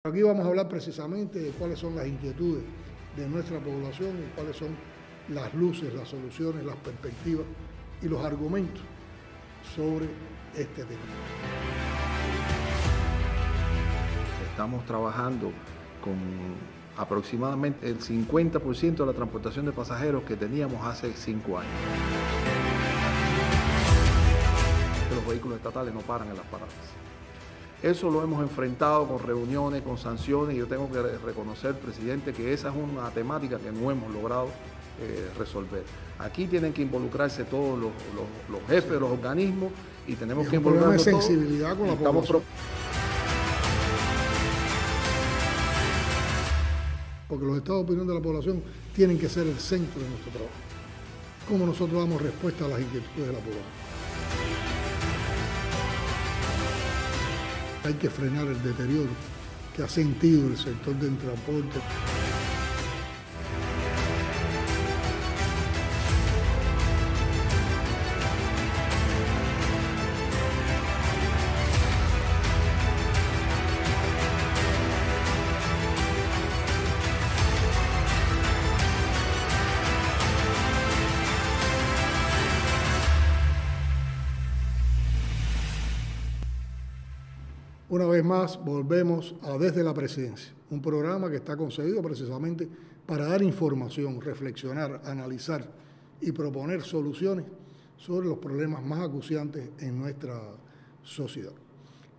Aquí vamos a hablar precisamente de cuáles son las inquietudes de nuestra población y cuáles son las luces, las soluciones, las perspectivas y los argumentos sobre este tema. Estamos trabajando con aproximadamente el 50% de la transportación de pasajeros que teníamos hace 5 años. Los vehículos estatales no paran en las paradas. Eso lo hemos enfrentado con reuniones, con sanciones, y yo tengo que reconocer, presidente, que esa es una temática que no hemos logrado resolver. Aquí tienen que involucrarse todos los jefes de los organismos y tenemos que involucrarnos todos. Sensibilidad con la población. Porque los estados de opinión de la población tienen que ser el centro de nuestro trabajo. ¿Cómo nosotros damos respuesta a las inquietudes de la población? Hay que frenar el deterioro que ha sentido el sector del transporte. Una vez más, volvemos a Desde la Presidencia, un programa que está concebido precisamente para dar información, reflexionar, analizar y proponer soluciones sobre los problemas más acuciantes en nuestra sociedad.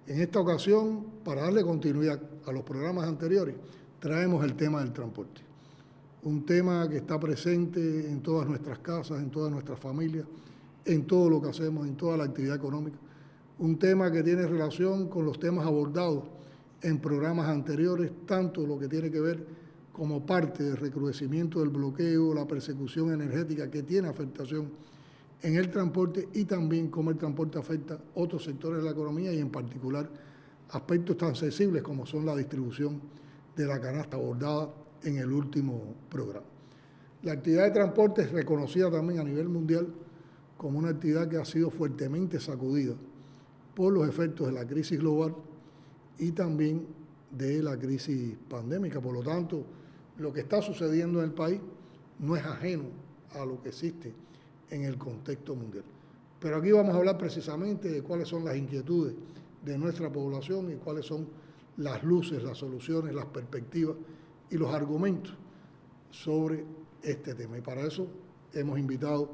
En esta ocasión, para darle continuidad a los programas anteriores, traemos el tema del transporte. Un tema que está presente en todas nuestras casas, en todas nuestras familias, en todo lo que hacemos, en toda la actividad económica. Un tema que tiene relación con los temas abordados en programas anteriores, tanto lo que tiene que ver como parte del recrudecimiento del bloqueo, la persecución energética que tiene afectación en el transporte y también cómo el transporte afecta otros sectores de la economía y en particular aspectos tan sensibles como son la distribución de la canasta abordada en el último programa. La actividad de transporte es reconocida también a nivel mundial como una actividad que ha sido fuertemente sacudida por los efectos de la crisis global y también de la crisis pandémica. Por lo tanto, lo que está sucediendo en el país no es ajeno a lo que existe en el contexto mundial. Pero aquí vamos a hablar precisamente de cuáles son las inquietudes de nuestra población y cuáles son las luces, las soluciones, las perspectivas y los argumentos sobre este tema. Y para eso hemos invitado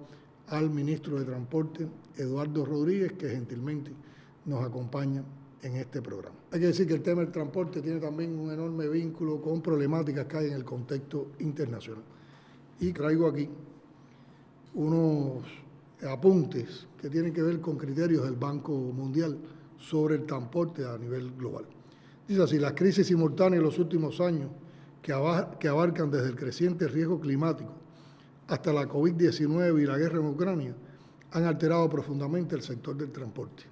al ministro de Transporte, Eduardo Rodríguez, que gentilmente nos acompaña en este programa. Hay que decir que el tema del transporte tiene también un enorme vínculo con problemáticas que hay en el contexto internacional. Y traigo aquí unos apuntes que tienen que ver con criterios del Banco Mundial sobre el transporte a nivel global. Dice así: las crisis simultáneas de los últimos años que abarcan desde el creciente riesgo climático hasta la COVID-19 y la guerra en Ucrania han alterado profundamente el sector del transporte.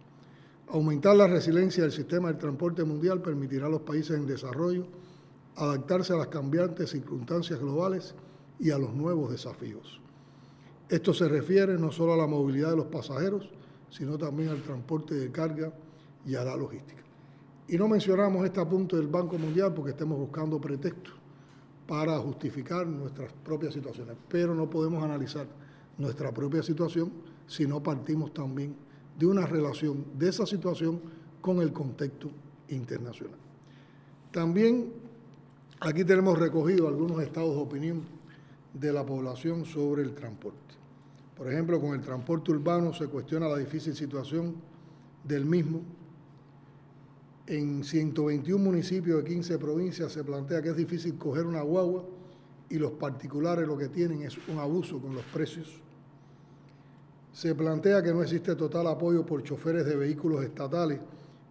Aumentar la resiliencia del sistema del transporte mundial permitirá a los países en desarrollo adaptarse a las cambiantes circunstancias globales y a los nuevos desafíos. Esto se refiere no solo a la movilidad de los pasajeros, sino también al transporte de carga y a la logística. Y no mencionamos este apunte del Banco Mundial porque estemos buscando pretextos para justificar nuestras propias situaciones, pero no podemos analizar nuestra propia situación si no partimos también de una relación de esa situación con el contexto internacional. También aquí tenemos recogido algunos estados de opinión de la población sobre el transporte. Por ejemplo, con el transporte urbano se cuestiona la difícil situación del mismo. En 121 municipios de 15 provincias se plantea que es difícil coger una guagua y los particulares lo que tienen es un abuso con los precios. Se plantea que no existe total apoyo por choferes de vehículos estatales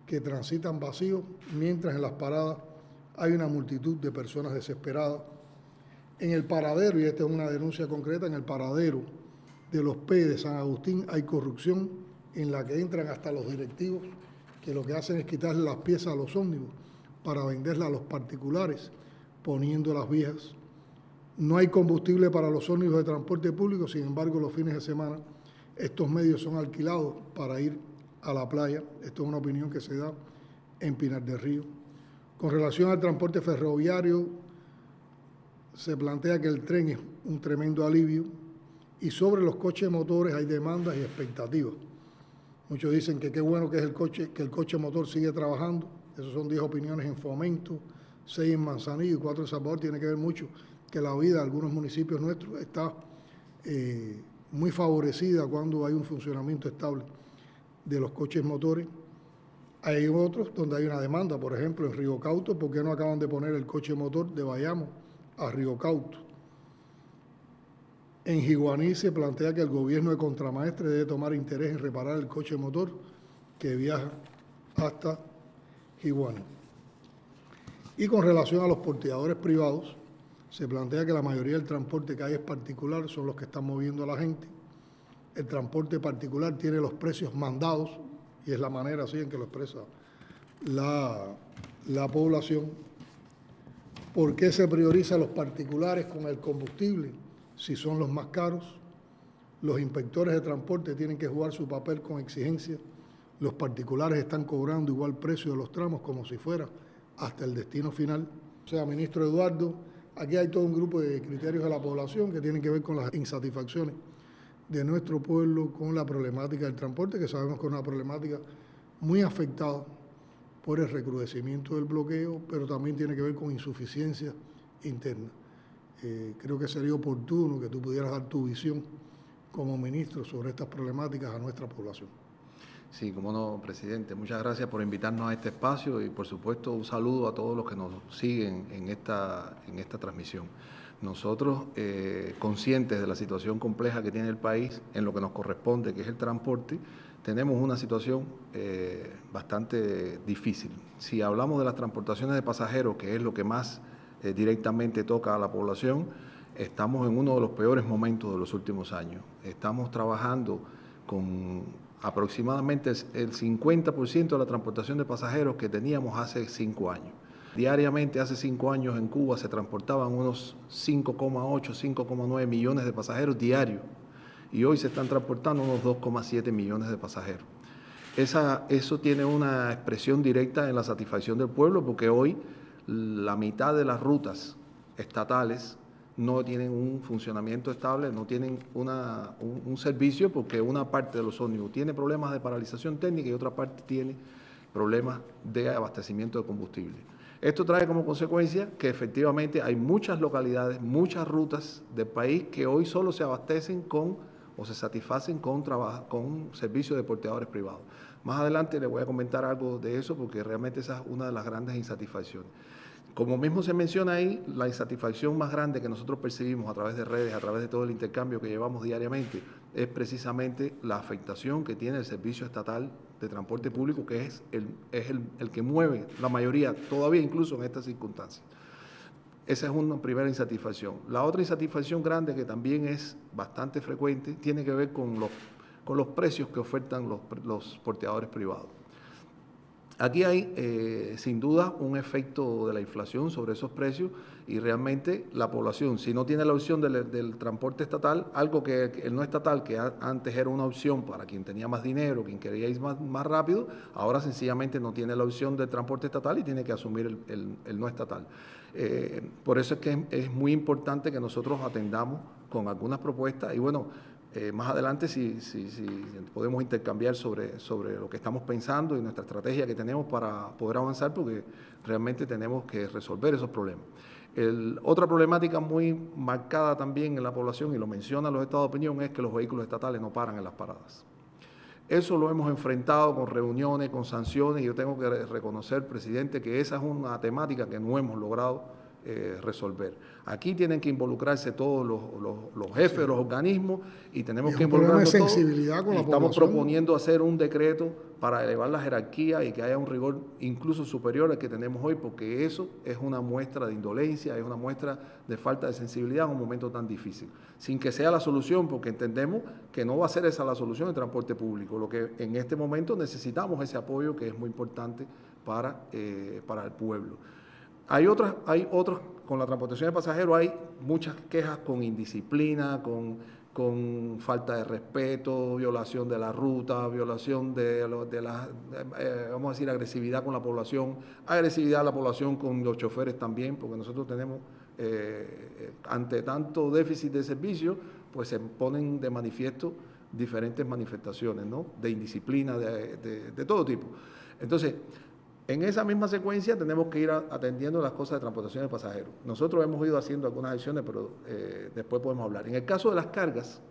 que transitan vacíos, mientras en las paradas hay una multitud de personas desesperadas. En el paradero, y esta es una denuncia concreta, en el paradero de los P de San Agustín hay corrupción en la que entran hasta los directivos, que lo que hacen es quitarle las piezas a los ómnibus para venderlas a los particulares, poniendo las viejas. No hay combustible para los ómnibus de transporte público, sin embargo, los fines de semana estos medios son alquilados para ir a la playa. Esto es una opinión que se da en Pinar del Río. Con relación al transporte ferroviario, se plantea que el tren es un tremendo alivio y sobre los coches motores hay demandas y expectativas. Muchos dicen que qué bueno que es que el coche motor sigue trabajando. Esas son 10 opiniones en Fomento, 6 en Manzanillo y 4 en Salvador. Tiene que ver mucho que la vida de algunos municipios nuestros está muy favorecida cuando hay un funcionamiento estable de los coches motores. Hay otros donde hay una demanda, por ejemplo, en Río Cauto, ¿por qué no acaban de poner el coche motor de Bayamo a Río Cauto? En Jiguaní se plantea que el gobierno de Contramaestre debe tomar interés en reparar el coche motor que viaja hasta Jiguaní. Y con relación a los porteadores privados, se plantea que la mayoría del transporte que hay es particular, son los que están moviendo a la gente. El transporte particular tiene los precios mandados, y es la manera así en que lo expresa la población. ¿Por qué se prioriza a los particulares con el combustible si son los más caros? Los inspectores de transporte tienen que jugar su papel con exigencia. Los particulares están cobrando igual precio de los tramos como si fuera hasta el destino final. O sea, ministro Eduardo, aquí hay todo un grupo de criterios de la población que tienen que ver con las insatisfacciones de nuestro pueblo con la problemática del transporte, que sabemos que es una problemática muy afectada por el recrudecimiento del bloqueo, pero también tiene que ver con insuficiencia interna. Creo que sería oportuno que tú pudieras dar tu visión como ministro sobre estas problemáticas a nuestra población. Sí, cómo no, presidente. Muchas gracias por invitarnos a este espacio y, por supuesto, un saludo a todos los que nos siguen en esta transmisión. Nosotros, conscientes de la situación compleja que tiene el país en lo que nos corresponde, que es el transporte, tenemos una situación bastante difícil. Si hablamos de las transportaciones de pasajeros, que es lo que más directamente toca a la población, estamos en uno de los peores momentos de los últimos años. Estamos trabajando con aproximadamente el 50% de la transportación de pasajeros que teníamos hace 5 años. Diariamente, hace 5 años en Cuba se transportaban unos 5,8, 5,9 millones de pasajeros diarios y hoy se están transportando unos 2,7 millones de pasajeros. Eso tiene una expresión directa en la satisfacción del pueblo, porque hoy la mitad de las rutas estatales no tienen un funcionamiento estable, no tienen un servicio, porque una parte de los ómnibus tiene problemas de paralización técnica y otra parte tiene problemas de abastecimiento de combustible. Esto trae como consecuencia que efectivamente hay muchas localidades, muchas rutas del país que hoy solo se abastecen o se satisfacen con servicios de porteadores privados. Más adelante les voy a comentar algo de eso, porque realmente esa es una de las grandes insatisfacciones. Como mismo se menciona ahí, la insatisfacción más grande que nosotros percibimos a través de redes, a través de todo el intercambio que llevamos diariamente, es precisamente la afectación que tiene el servicio estatal de transporte público, que es el que mueve la mayoría, todavía incluso en estas circunstancias. Esa es una primera insatisfacción. La otra insatisfacción grande, que también es bastante frecuente, tiene que ver con los precios que ofertan los porteadores privados. Aquí hay, sin duda, un efecto de la inflación sobre esos precios, y realmente la población, si no tiene la opción del transporte estatal, algo que el no estatal, que antes era una opción para quien tenía más dinero, quien quería ir más rápido, ahora sencillamente no tiene la opción del transporte estatal y tiene que asumir el no estatal. Por eso es que es muy importante que nosotros atendamos con algunas propuestas, y bueno, más adelante si podemos intercambiar sobre lo que estamos pensando y nuestra estrategia que tenemos para poder avanzar, porque realmente tenemos que resolver esos problemas. Otra problemática muy marcada también en la población, y lo mencionan los estados de opinión, es que los vehículos estatales no paran en las paradas. Eso lo hemos enfrentado con reuniones, con sanciones, y yo tengo que reconocer, presidente, que esa es una temática que no hemos logrado resolver. Aquí tienen que involucrarse todos los jefes de los organismos, y tenemos que involucrarnos todos. Sensibilidad con la estamos población. proponiendo hacer un decreto para elevar la jerarquía y que haya un rigor incluso superior al que tenemos hoy, porque eso es una muestra de indolencia, es una muestra de falta de sensibilidad en un momento tan difícil. Sin que sea la solución, porque entendemos que no va a ser esa la solución del transporte público. Lo que en este momento necesitamos ese apoyo, que es muy importante para el pueblo. Hay otros, con la transportación de pasajeros hay muchas quejas con indisciplina, con con falta de respeto, violación de la ruta, violación vamos a decir, agresividad con la población, agresividad a la población con los choferes también, porque nosotros tenemos, ante tanto déficit de servicio, pues se ponen de manifiesto diferentes manifestaciones, ¿no?, de indisciplina, de todo tipo. Entonces, en esa misma secuencia tenemos que ir atendiendo las cosas de transportación de pasajeros. Nosotros hemos ido haciendo algunas acciones, pero después podemos hablar. En el caso de las cargas,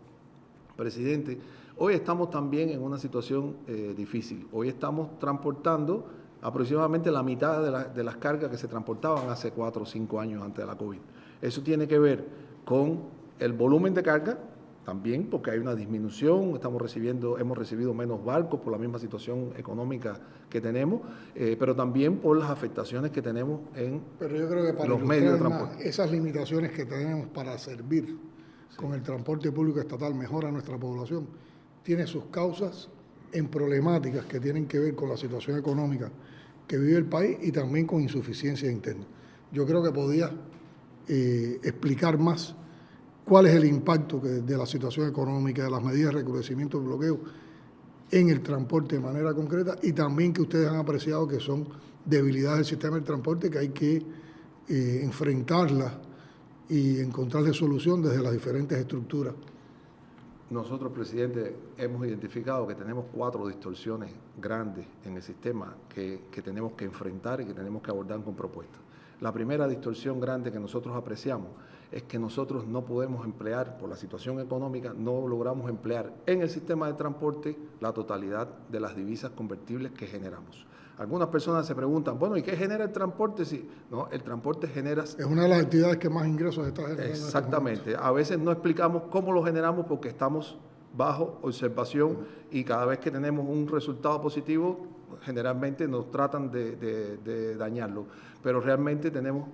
presidente, hoy estamos también en una situación difícil. Hoy estamos transportando aproximadamente la mitad de las cargas que se transportaban hace 4 o 5 años antes de la COVID. Eso tiene que ver con el volumen de carga, también porque hay una disminución, hemos recibido menos barcos por la misma situación económica que tenemos, pero también por las afectaciones que tenemos en pero yo creo que para los medios de transporte. Más, esas limitaciones que tenemos para servir con el transporte público estatal mejor a nuestra población, tiene sus causas en problemáticas que tienen que ver con la situación económica que vive el país y también con insuficiencia interna. Yo creo que podía explicar más cuál es el impacto de la situación económica, de las medidas de recrudecimiento del bloqueo en el transporte de manera concreta, y también que ustedes han apreciado que son debilidades del sistema del transporte que hay que enfrentarlas y encontrarle solución desde las diferentes estructuras. Nosotros, presidente, hemos identificado que tenemos 4 distorsiones grandes en el sistema que tenemos que enfrentar y que tenemos que abordar con propuestas. La primera distorsión grande que nosotros apreciamos es que nosotros no podemos emplear, por la situación económica, no logramos emplear en el sistema de transporte la totalidad de las divisas convertibles que generamos. Algunas personas se preguntan, bueno, ¿y qué genera el transporte? Sí, no, el transporte genera... Es una de las actividades que más ingresos está generando. Exactamente. A veces no explicamos cómo lo generamos porque estamos bajo observación y cada vez que tenemos un resultado positivo, generalmente nos tratan de dañarlo. Pero realmente tenemos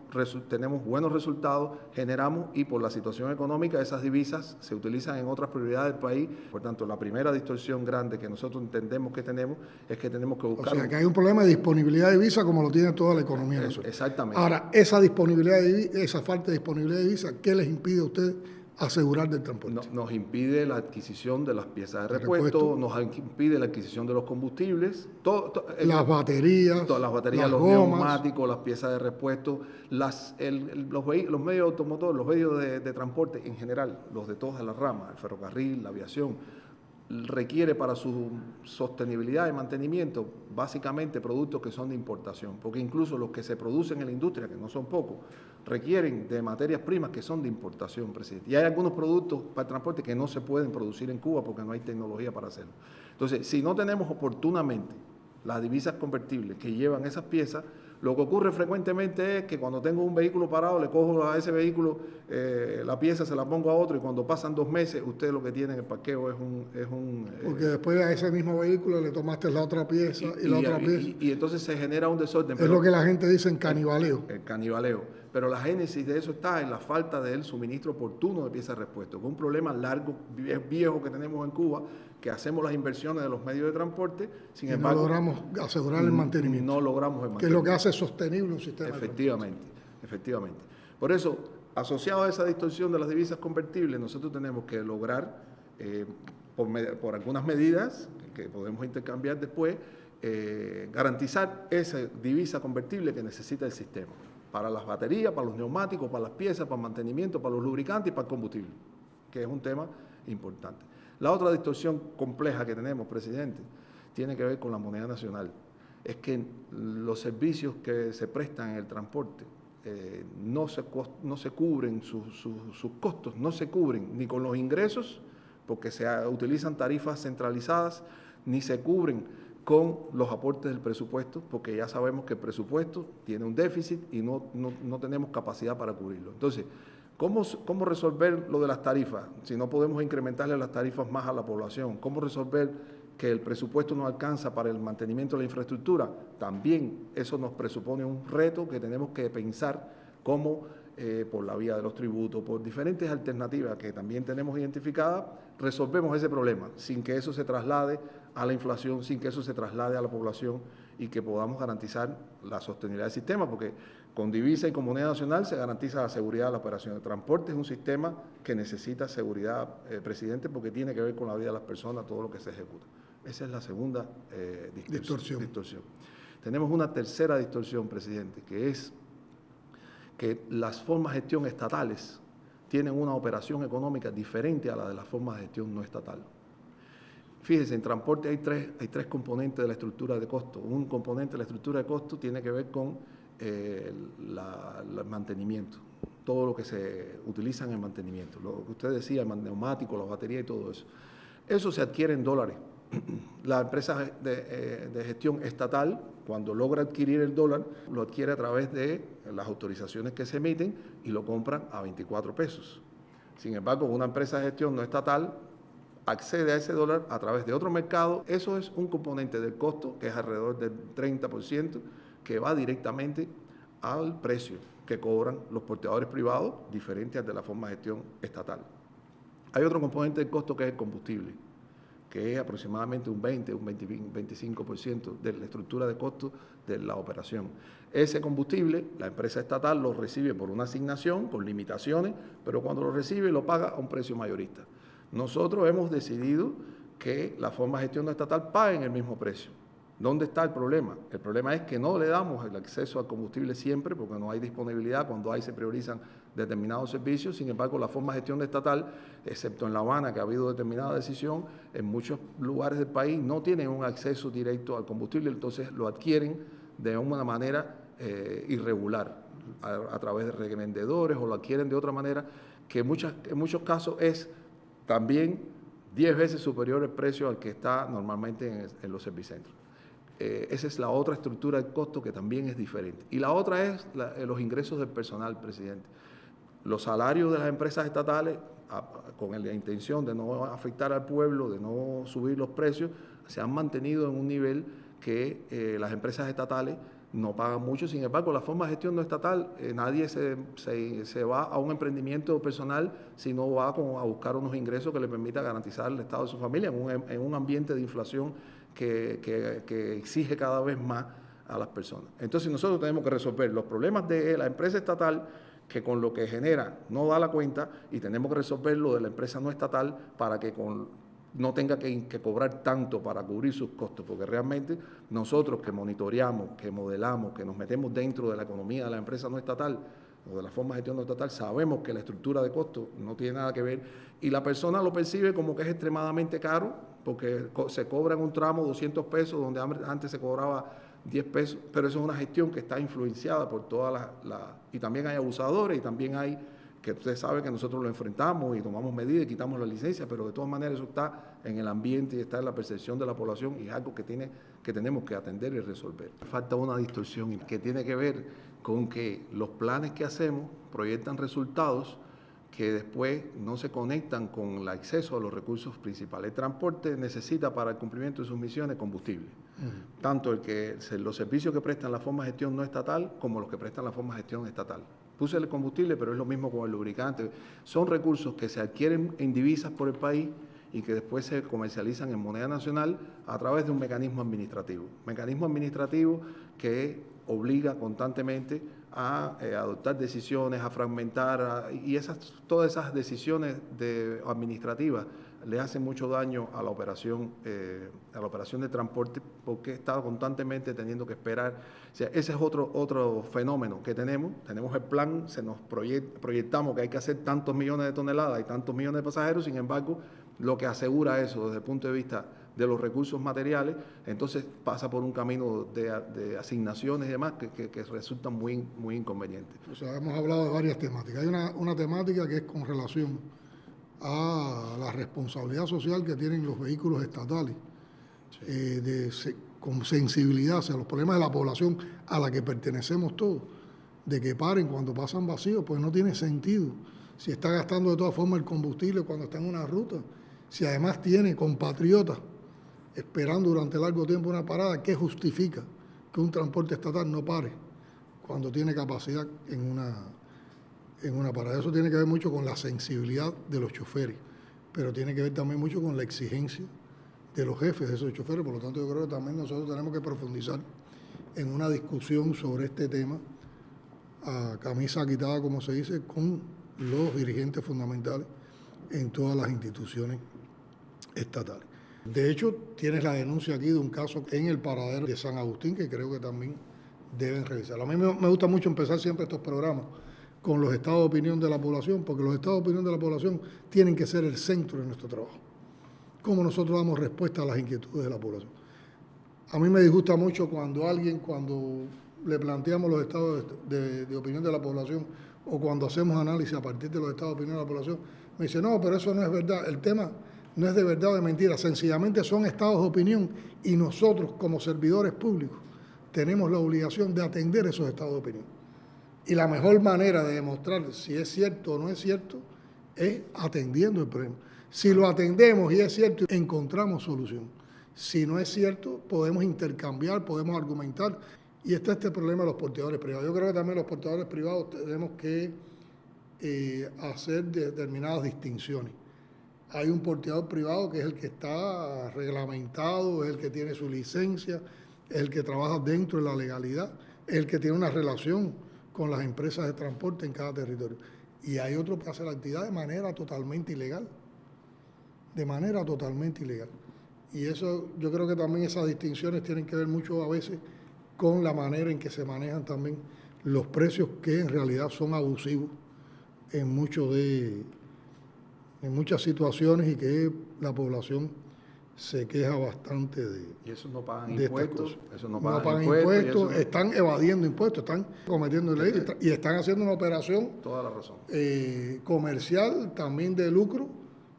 buenos resultados, generamos, y por la situación económica esas divisas se utilizan en otras prioridades del país. Por tanto, la primera distorsión grande que nosotros entendemos que tenemos es que tenemos que buscar... O sea, que hay un problema de disponibilidad de divisa como lo tiene toda la economía nacional. Exactamente. Ahora, esa falta de disponibilidad de divisa, ¿qué les impide a ustedes asegurar del transporte? Nos impide la adquisición de las piezas de repuesto, nos impide la adquisición de los combustibles, las baterías, los neumáticos, las piezas de repuesto, los medios automotores, los medios de transporte en general, los de todas las ramas, el ferrocarril, la aviación, requiere para su sostenibilidad y mantenimiento básicamente productos que son de importación, porque incluso los que se producen en la industria, que no son pocos, requieren de materias primas que son de importación, presidente. Y hay algunos productos para el transporte que no se pueden producir en Cuba porque no hay tecnología para hacerlo. Entonces, si no tenemos oportunamente las divisas convertibles que llevan esas piezas, lo que ocurre frecuentemente es que cuando tengo un vehículo parado, le cojo a ese vehículo la pieza, se la pongo a otro, y cuando pasan 2 meses, usted lo que tiene en el parqueo es un porque después a ese mismo vehículo le tomaste la otra pieza y la otra pieza. Y entonces se genera un desorden. Es lo que la gente dice en canibaleo. El canibaleo. Pero la génesis de eso está en la falta del suministro oportuno de piezas de repuesto, que es un problema largo, viejo que tenemos en Cuba, que hacemos las inversiones de los medios de transporte, sin embargo, no logramos asegurar el mantenimiento. No logramos el mantenimiento. Que es lo que hace sostenible un sistema. Efectivamente. Por eso, asociado a esa distorsión de las divisas convertibles, nosotros tenemos que lograr, por algunas medidas que podemos intercambiar después, garantizar esa divisa convertible que necesita el sistema, para las baterías, para los neumáticos, para las piezas, para el mantenimiento, para los lubricantes y para el combustible, que es un tema importante. La otra distorsión compleja que tenemos, presidente, tiene que ver con la moneda nacional. Es que los servicios que se prestan en el transporte no se cubren, sus costos no se cubren ni con los ingresos, porque se utilizan tarifas centralizadas, ni se cubren con los aportes del presupuesto, porque ya sabemos que el presupuesto tiene un déficit y no tenemos capacidad para cubrirlo. Entonces, ¿cómo resolver lo de las tarifas? Si no podemos incrementarle las tarifas más a la población, ¿cómo resolver que el presupuesto no alcanza para el mantenimiento de la infraestructura? También eso nos presupone un reto que tenemos que pensar cómo, por la vía de los tributos, por diferentes alternativas que también tenemos identificadas, resolvemos ese problema, sin que eso se traslade a la inflación, sin que eso se traslade a la población, y que podamos garantizar la sostenibilidad del sistema, porque Con divisa y con moneda nacional se garantiza la seguridad de la operación. El transporte es un sistema que necesita seguridad, presidente, porque tiene que ver con la vida de las personas, todo lo que se ejecuta. Esa es la segunda distorsión. Tenemos una tercera distorsión, presidente, que es que las formas de gestión estatales tienen una operación económica diferente a la de las formas de gestión no estatal. Fíjese, en transporte hay tres componentes de la estructura de costo. Un componente de la estructura de costo tiene que ver con el mantenimiento, todo lo que se utiliza en el mantenimiento, lo que usted decía, el neumático, las baterías y todo eso. Eso se adquiere en dólares. La empresa de gestión estatal, cuando logra adquirir el dólar, lo adquiere a través de las autorizaciones que se emiten y lo compran a 24 pesos. Sin embargo, una empresa de gestión no estatal accede a ese dólar a través de otro mercado. Eso es un componente del costo, que es alrededor del 30%, que va directamente al precio que cobran los porteadores privados, diferente al de la forma de gestión estatal. Hay otro componente del costo que es el combustible, que es aproximadamente un 20, un 25% de la estructura de costo de la operación. Ese combustible, la empresa estatal lo recibe por una asignación, con limitaciones, pero cuando lo recibe lo paga a un precio mayorista. Nosotros hemos decidido que la forma de gestión no estatal paguen el mismo precio. ¿Dónde está el problema? El problema es que no le damos el acceso al combustible siempre, porque no hay disponibilidad, cuando hay se priorizan determinados servicios. Sin embargo, la forma de gestión estatal, excepto en La Habana, que ha habido determinada decisión, en muchos lugares del país no tienen un acceso directo al combustible, entonces lo adquieren de una manera irregular, a través de revendedores, o lo adquieren de otra manera, que en muchos casos es también 10 veces superior el precio al que está normalmente en los servicentros. Esa es la otra estructura de costo que también es diferente. Y la otra es los ingresos del personal, presidente. Los salarios de las empresas estatales, con la intención de no afectar al pueblo, de no subir los precios, se han mantenido en un nivel que las empresas estatales no pagan mucho. Sin embargo, la forma de gestión no estatal, nadie se va a un emprendimiento personal si no va a buscar unos ingresos que le permita garantizar el estado de su familia en un ambiente de inflación que exige cada vez más a las personas. Entonces nosotros tenemos que resolver los problemas de la empresa estatal, que con lo que genera no da la cuenta, y tenemos que resolver lo de la empresa no estatal para que no tenga que cobrar tanto para cubrir sus costos, porque realmente nosotros que monitoreamos, que modelamos, que nos metemos dentro de la economía de la empresa no estatal o de la forma de gestión no estatal, sabemos que la estructura de costos no tiene nada que ver y la persona lo percibe como que es extremadamente caro, porque se cobra en un tramo 200 pesos donde antes se cobraba 10 pesos, pero eso es una gestión que está influenciada por todas y también hay abusadores y también hay, que usted sabe que nosotros lo enfrentamos y tomamos medidas y quitamos la licencia, pero de todas maneras eso está en el ambiente y está en la percepción de la población y es algo que tenemos que atender y resolver. Falta una distorsión que tiene que ver con que los planes que hacemos proyectan resultados que después no se conectan con el acceso a los recursos principales. El transporte necesita para el cumplimiento de sus misiones combustible, tanto los servicios que prestan la forma de gestión no estatal como los que prestan la forma de gestión estatal. Puse el combustible, pero es lo mismo con el lubricante. Son recursos que se adquieren en divisas por el país y que después se comercializan en moneda nacional a través de un mecanismo administrativo. Mecanismo administrativo que obliga constantemente a adoptar decisiones, a fragmentar, y todas esas decisiones administrativas le hacen mucho daño a la operación de transporte, porque está constantemente teniendo que esperar. O sea, ese es otro fenómeno que tenemos el plan, proyectamos que hay que hacer tantos millones de toneladas y tantos millones de pasajeros, sin embargo, lo que asegura eso desde el punto de vista de los recursos materiales, entonces pasa por un camino de asignaciones y demás que resultan muy, muy inconvenientes. O sea, hemos hablado de varias temáticas. Hay una temática que es con relación a la responsabilidad social que tienen los vehículos estatales, sí. Con sensibilidad hacia los problemas de la población a la que pertenecemos todos, de que paren cuando pasan vacíos, pues no tiene sentido. Si está gastando de todas formas el combustible cuando está en una ruta, si además tiene compatriotas esperando durante largo tiempo una parada, ¿qué justifica que un transporte estatal no pare cuando tiene capacidad en una parada? Eso tiene que ver mucho con la sensibilidad de los choferes, pero tiene que ver también mucho con la exigencia de los jefes de esos choferes. Por lo tanto, yo creo que también nosotros tenemos que profundizar en una discusión sobre este tema a camisa quitada, como se dice, con los dirigentes fundamentales en todas las instituciones estatales. De hecho, tienes la denuncia aquí de un caso en el paradero de San Agustín que creo que también deben revisar. A mí me gusta mucho empezar siempre estos programas con los estados de opinión de la población, porque los estados de opinión de la población tienen que ser el centro de nuestro trabajo. Cómo nosotros damos respuesta a las inquietudes de la población. A mí me disgusta mucho cuando le planteamos los estados de opinión de la población o cuando hacemos análisis a partir de los estados de opinión de la población, me dice, no, pero eso no es verdad. El tema no es de verdad o de mentira, sencillamente son estados de opinión y nosotros como servidores públicos tenemos la obligación de atender esos estados de opinión. Y la mejor manera de demostrar si es cierto o no es cierto es atendiendo el problema. Si lo atendemos y es cierto, encontramos solución. Si no es cierto, podemos intercambiar, podemos argumentar. Y está este problema de los porteadores privados. Yo creo que también los porteadores privados tenemos que hacer determinadas distinciones. Hay un porteador privado que es el que está reglamentado, es el que tiene su licencia, es el que trabaja dentro de la legalidad, es el que tiene una relación con las empresas de transporte en cada territorio. Y hay otro que hace la actividad de manera totalmente ilegal. De manera totalmente ilegal. Y eso, yo creo que también esas distinciones tienen que ver mucho a veces con la manera en que se manejan también los precios que en realidad son abusivos en muchas situaciones y que la población se queja bastante de. Y eso no pagan impuestos. Eso no pagan impuestos, están evadiendo impuestos, están cometiendo leyes y están haciendo una operación toda la razón. Comercial, también de lucro,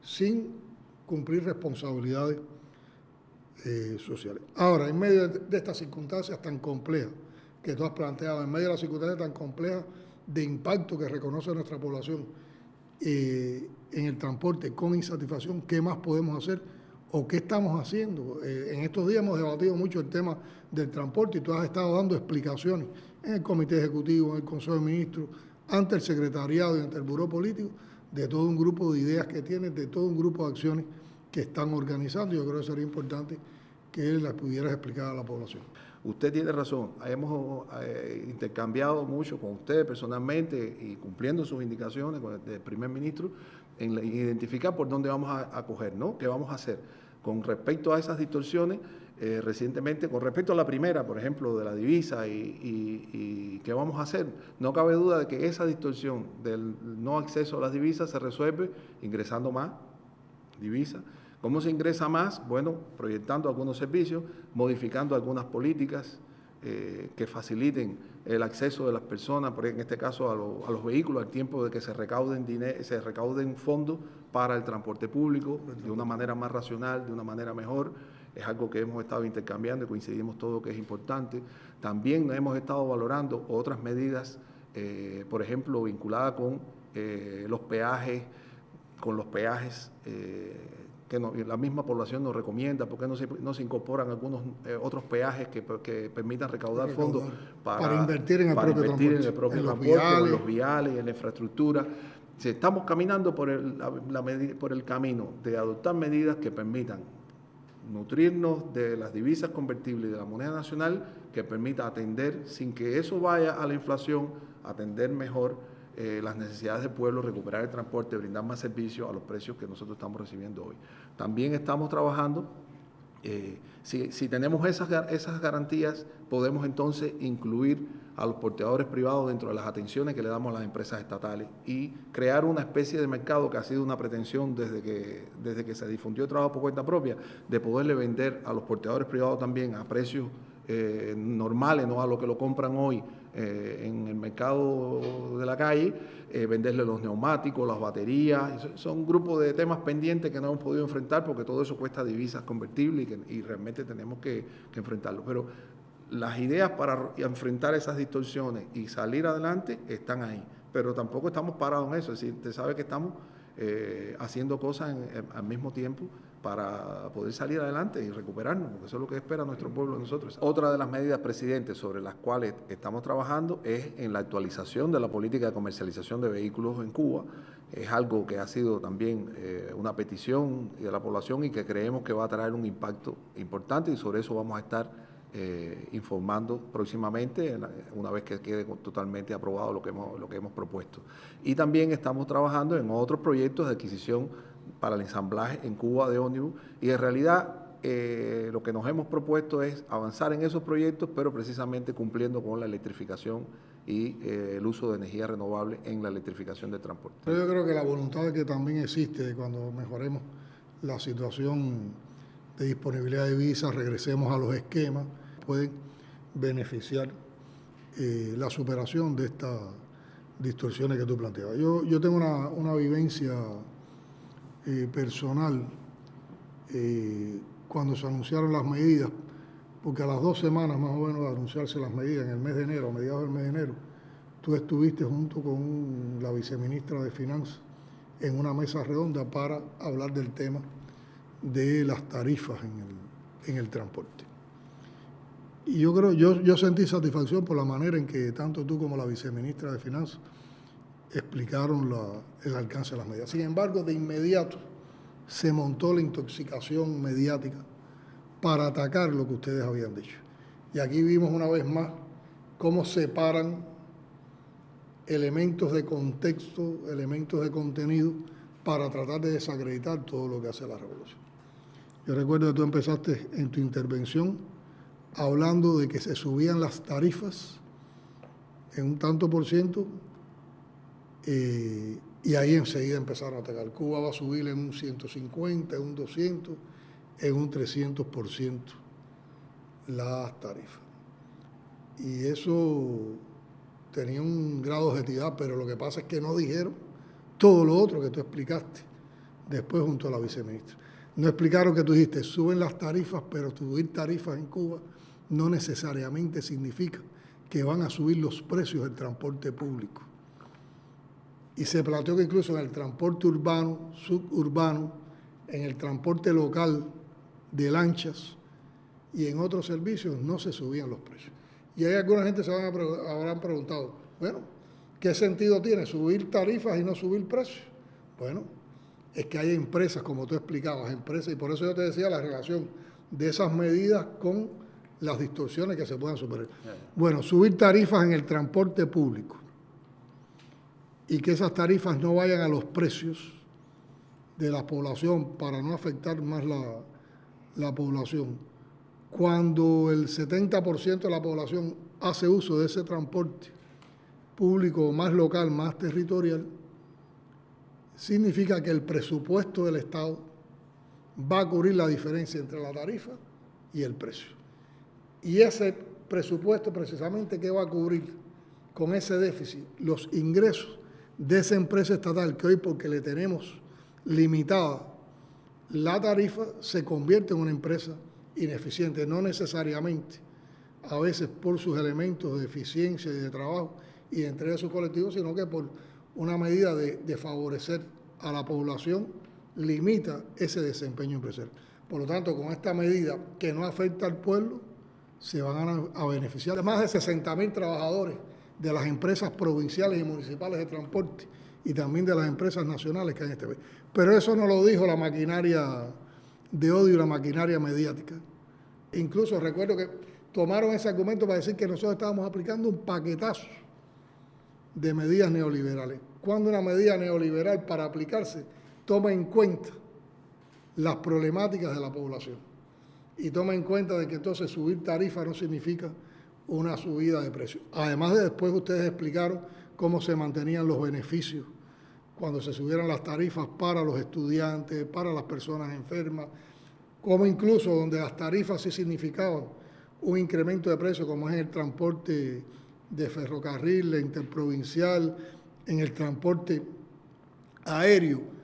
sin cumplir responsabilidades sociales. Ahora, en medio de estas circunstancias tan complejas que tú has planteado, en medio de las circunstancias tan complejas de impacto que reconoce nuestra población en el transporte con insatisfacción, ¿qué más podemos hacer o qué estamos haciendo? En estos días hemos debatido mucho el tema del transporte y tú has estado dando explicaciones en el Comité Ejecutivo, en el Consejo de Ministros, ante el Secretariado y ante el Buró Político, de todo un grupo de ideas que tienen, de todo un grupo de acciones que están organizando. Yo creo que sería importante que las pudieras explicar a la población. Usted tiene razón, hemos intercambiado mucho con usted personalmente y cumpliendo sus indicaciones con el primer ministro en identificar por dónde vamos a coger, ¿no? ¿Qué vamos a hacer? Con respecto a esas distorsiones, recientemente, con respecto a la primera, por ejemplo, de la divisa y qué vamos a hacer, no cabe duda de que esa distorsión del no acceso a las divisas se resuelve ingresando más divisas. ¿Cómo se ingresa más? Bueno, proyectando algunos servicios, modificando algunas políticas que faciliten el acceso de las personas, por en este caso a los vehículos, al tiempo de que se recauden fondos para el transporte público de una manera más racional, de una manera mejor. Es algo que hemos estado intercambiando y coincidimos todos que es importante. También hemos estado valorando otras medidas, por ejemplo, vinculadas con los peajes, que la misma población nos recomienda, porque no se incorporan algunos otros peajes que permitan recaudar fondos para invertir en el propio transporte, en los viales, en la infraestructura. Si estamos caminando por el camino de adoptar medidas que permitan nutrirnos de las divisas convertibles y de la moneda nacional, que permita atender, sin que eso vaya a la inflación, atender mejor las necesidades del pueblo, recuperar el transporte, brindar más servicios a los precios que nosotros estamos recibiendo hoy. También estamos trabajando, si tenemos esas garantías, podemos entonces incluir a los porteadores privados dentro de las atenciones que le damos a las empresas estatales y crear una especie de mercado que ha sido una pretensión desde que se difundió el trabajo por cuenta propia, de poderle vender a los porteadores privados también a precios normales, no a lo que lo compran hoy en el mercado de la calle, venderle los neumáticos, las baterías. Son un grupo de temas pendientes que no hemos podido enfrentar porque todo eso cuesta divisas convertibles y realmente tenemos que enfrentarlo. Pero las ideas para enfrentar esas distorsiones y salir adelante están ahí, pero tampoco estamos parados en eso. Es decir, usted sabe que estamos haciendo cosas al mismo tiempo para poder salir adelante y recuperarnos, porque eso es lo que espera nuestro pueblo de nosotros. Otra de las medidas, presidente, sobre las cuales estamos trabajando es en la actualización de la política de comercialización de vehículos en Cuba. Es algo que ha sido también una petición de la población y que creemos que va a traer un impacto importante, y sobre eso vamos a estar informando próximamente, una vez que quede totalmente aprobado lo que hemos propuesto. Y también estamos trabajando en otros proyectos de adquisición para el ensamblaje en Cuba de ómnibus, y en realidad lo que nos hemos propuesto es avanzar en esos proyectos, pero precisamente cumpliendo con la electrificación y el uso de energía renovable en la electrificación del transporte. Pero yo creo que la voluntad que también existe cuando mejoremos la situación de disponibilidad de divisas, regresemos a los esquemas, pueden beneficiar la superación de estas distorsiones que tú planteabas. Yo tengo una vivencia personal cuando se anunciaron las medidas, porque a las 2 semanas más o menos de anunciarse las medidas en el mes de enero, a mediados del mes de enero, tú estuviste junto con la viceministra de Finanzas en una mesa redonda para hablar del tema de las tarifas en el transporte. Y yo sentí satisfacción por la manera en que tanto tú como la viceministra de Finanzas explicaron el alcance de las medidas. Sin embargo, de inmediato se montó la intoxicación mediática para atacar lo que ustedes habían dicho. Y aquí vimos una vez más cómo separan elementos de contexto, elementos de contenido, para tratar de desacreditar todo lo que hace la revolución. Yo recuerdo que tú empezaste en tu intervención hablando de que se subían las tarifas en un tanto por ciento, y ahí enseguida empezaron a atacar. Cuba va a subir en un 150, en un 200, en un 300% las tarifas. Y eso tenía un grado de objetividad, pero lo que pasa es que no dijeron todo lo otro que tú explicaste después junto a la viceministra. No explicaron que tú dijiste, suben las tarifas, pero subir tarifas en Cuba no necesariamente significa que van a subir los precios del transporte público. Y se planteó que incluso en el transporte urbano, suburbano, en el transporte local de lanchas y en otros servicios no se subían los precios. Y hay alguna gente se habrán preguntado, bueno, ¿qué sentido tiene subir tarifas y no subir precios? Bueno, es que hay empresas, como tú explicabas, empresas, y por eso yo te decía la relación de esas medidas con las distorsiones que se puedan superar. Bueno, subir tarifas en el transporte público y que esas tarifas no vayan a los precios de la población para no afectar más la población. Cuando el 70% de la población hace uso de ese transporte público más local, más territorial, significa que el presupuesto del Estado va a cubrir la diferencia entre la tarifa y el precio. Y ese presupuesto precisamente, ¿qué va a cubrir con ese déficit? Los ingresos de esa empresa estatal que hoy, porque le tenemos limitada la tarifa, se convierte en una empresa ineficiente, no necesariamente, a veces por sus elementos de eficiencia y de trabajo y de entrega de sus colectivos, sino que por una medida de favorecer a la población, limita ese desempeño empresarial. Por lo tanto, con esta medida que no afecta al pueblo, se van a beneficiar de más de 60.000 trabajadores de las empresas provinciales y municipales de transporte y también de las empresas nacionales que hay en este país. Pero eso no lo dijo la maquinaria de odio y la maquinaria mediática. Incluso recuerdo que tomaron ese argumento para decir que nosotros estábamos aplicando un paquetazo de medidas neoliberales. Cuando una medida neoliberal, para aplicarse, toma en cuenta las problemáticas de la población y toma en cuenta de que entonces subir tarifas no significa una subida de precios. Además de después ustedes explicaron cómo se mantenían los beneficios cuando se subieran las tarifas para los estudiantes, para las personas enfermas, como incluso donde las tarifas sí significaban un incremento de precios, como es en el transporte de ferrocarril, la interprovincial, en el transporte aéreo,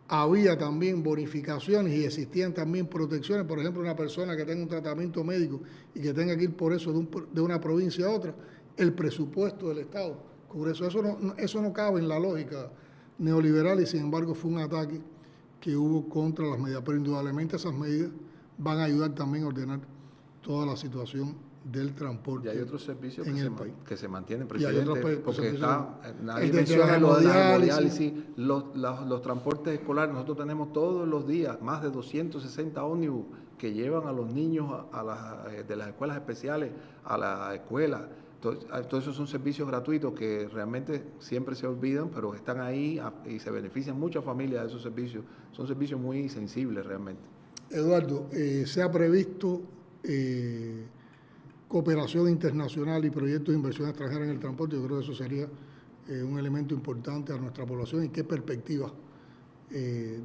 había también bonificaciones y existían también protecciones. Por ejemplo, una persona que tenga un tratamiento médico y que tenga que ir por eso de una provincia a otra, el presupuesto del Estado cubre eso. Eso no cabe en la lógica neoliberal y sin embargo fue un ataque que hubo contra las medidas. Pero indudablemente esas medidas van a ayudar también a ordenar toda la situación del transporte. Y hay otros servicios que se mantienen, presidente, porque nadie menciona los de la hemodiálisis, los transportes escolares. Nosotros tenemos todos los días más de 260 ómnibus que llevan a los niños de las escuelas especiales a la escuela. Todos esos son servicios gratuitos que realmente siempre se olvidan, pero están ahí y se benefician muchas familias de esos servicios. Son servicios muy sensibles realmente. Eduardo, se ha previsto cooperación internacional y proyectos de inversión extranjera en el transporte. Yo creo que eso sería un elemento importante a nuestra población. ¿Y qué perspectiva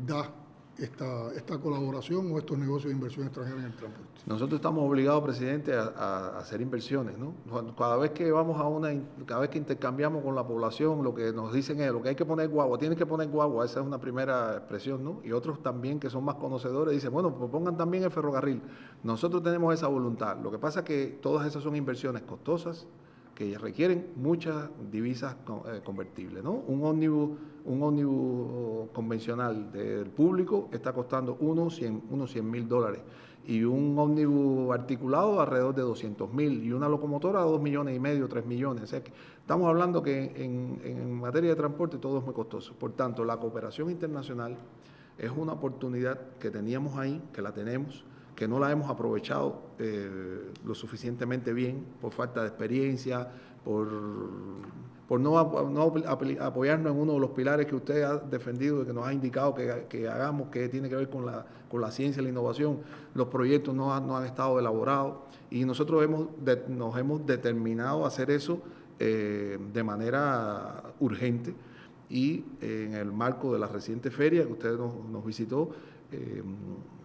da esta colaboración o estos negocios de inversión extranjera en el transporte? Nosotros estamos obligados, presidente, a hacer inversiones, ¿no? Cada vez que intercambiamos con la población, lo que nos dicen es lo que hay que poner guagua, tienes que poner guagua, esa es una primera expresión, ¿no? Y otros también que son más conocedores dicen, bueno, pues pongan también el ferrocarril. Nosotros tenemos esa voluntad. Lo que pasa es que todas esas son inversiones costosas que requieren muchas divisas convertibles, ¿no? Un ómnibus convencional del público está costando unos $100,000 y un ómnibus articulado alrededor de 200,000 y una locomotora 2,5 millones, 3 millones. O sea que estamos hablando que en materia de transporte todo es muy costoso. Por tanto, la cooperación internacional es una oportunidad que teníamos ahí, que la tenemos, que no la hemos aprovechado lo suficientemente bien por falta de experiencia, por no apoyarnos en uno de los pilares que usted ha defendido y que nos ha indicado que hagamos, que tiene que ver con la ciencia y la innovación. Los proyectos no han estado elaborados y nosotros nos hemos determinado a hacer eso de manera urgente y en el marco de la reciente feria que usted nos visitó,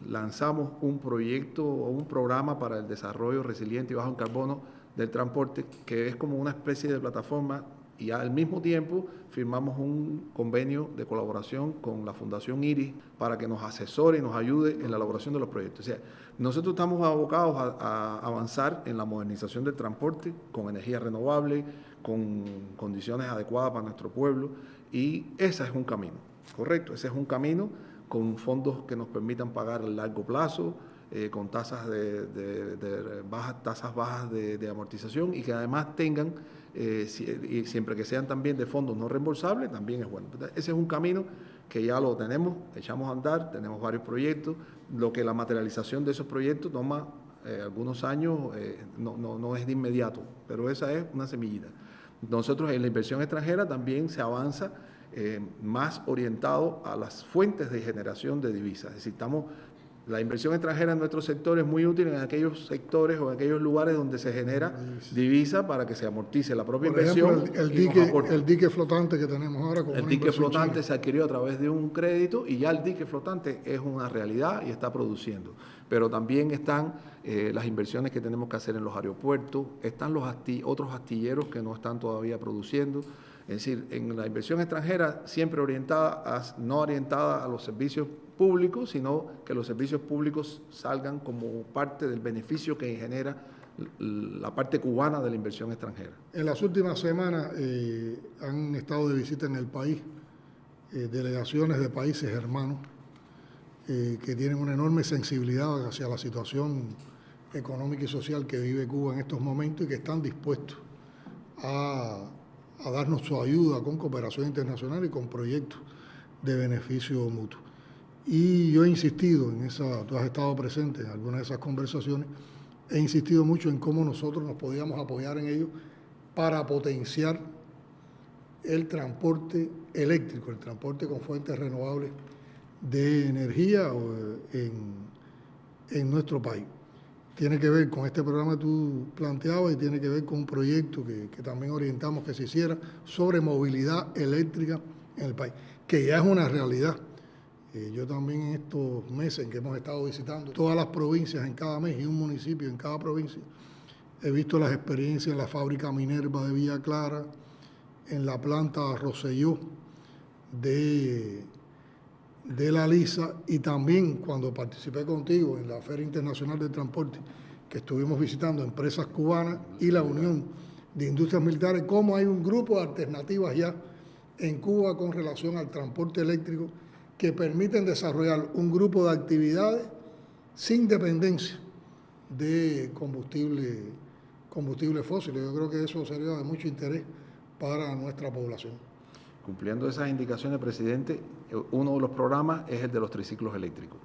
lanzamos un proyecto o un programa para el desarrollo resiliente y bajo en carbono del transporte, que es como una especie de plataforma, y al mismo tiempo firmamos un convenio de colaboración con la Fundación IRIS para que nos asesore y nos ayude en la elaboración de los proyectos. O sea, nosotros estamos abocados a avanzar en la modernización del transporte con energía renovable, con condiciones adecuadas para nuestro pueblo, y ese es un camino, correcto, ese es un camino con fondos que nos permitan pagar a largo plazo, con tasas tasas bajas de amortización y que además tengan, y siempre que sean también de fondos no reembolsables, también es bueno. Ese es un camino que ya lo tenemos, echamos a andar, tenemos varios proyectos, lo que la materialización de esos proyectos toma algunos años, no es de inmediato, pero esa es una semillita. Nosotros en la inversión extranjera también se avanza más orientado a las fuentes de generación de divisas. Es decir, la inversión extranjera en nuestro sector es muy útil en aquellos sectores o en aquellos lugares donde se genera divisa para que se amortice la propia inversión. Por ejemplo, el dique flotante que tenemos ahora. El dique flotante se adquirió a través de un crédito y ya el dique flotante es una realidad y está produciendo. Pero también están las inversiones que tenemos que hacer en los aeropuertos, están otros astilleros que no están todavía produciendo. Es decir, en la inversión extranjera siempre no orientada a los servicios públicos, sino que los servicios públicos salgan como parte del beneficio que genera la parte cubana de la inversión extranjera. En las últimas semanas han estado de visita en el país delegaciones de países hermanos que tienen una enorme sensibilidad hacia la situación económica y social que vive Cuba en estos momentos y que están dispuestos a darnos su ayuda con cooperación internacional y con proyectos de beneficio mutuo. Y yo he insistido tú has estado presente en algunas de esas conversaciones, he insistido mucho en cómo nosotros nos podíamos apoyar en ello para potenciar el transporte eléctrico, el transporte con fuentes renovables de energía en nuestro país. Tiene que ver con este programa que tú planteabas y tiene que ver con un proyecto que también orientamos que se hiciera sobre movilidad eléctrica en el país, que ya es una realidad. Yo también en estos meses en que hemos estado visitando todas las provincias en cada mes y un municipio en cada provincia, he visto las experiencias en la fábrica Minerva de Villa Clara, en la planta Rosselló de la Lisa, y también cuando participé contigo en la Feria Internacional del Transporte, que estuvimos visitando empresas cubanas y la Unión de Industrias Militares, cómo hay un grupo de alternativas ya en Cuba con relación al transporte eléctrico que permiten desarrollar un grupo de actividades sin dependencia de combustible fósil. Yo creo que eso sería de mucho interés para nuestra población. Cumpliendo esas indicaciones, presidente, uno de los programas es el de los triciclos eléctricos.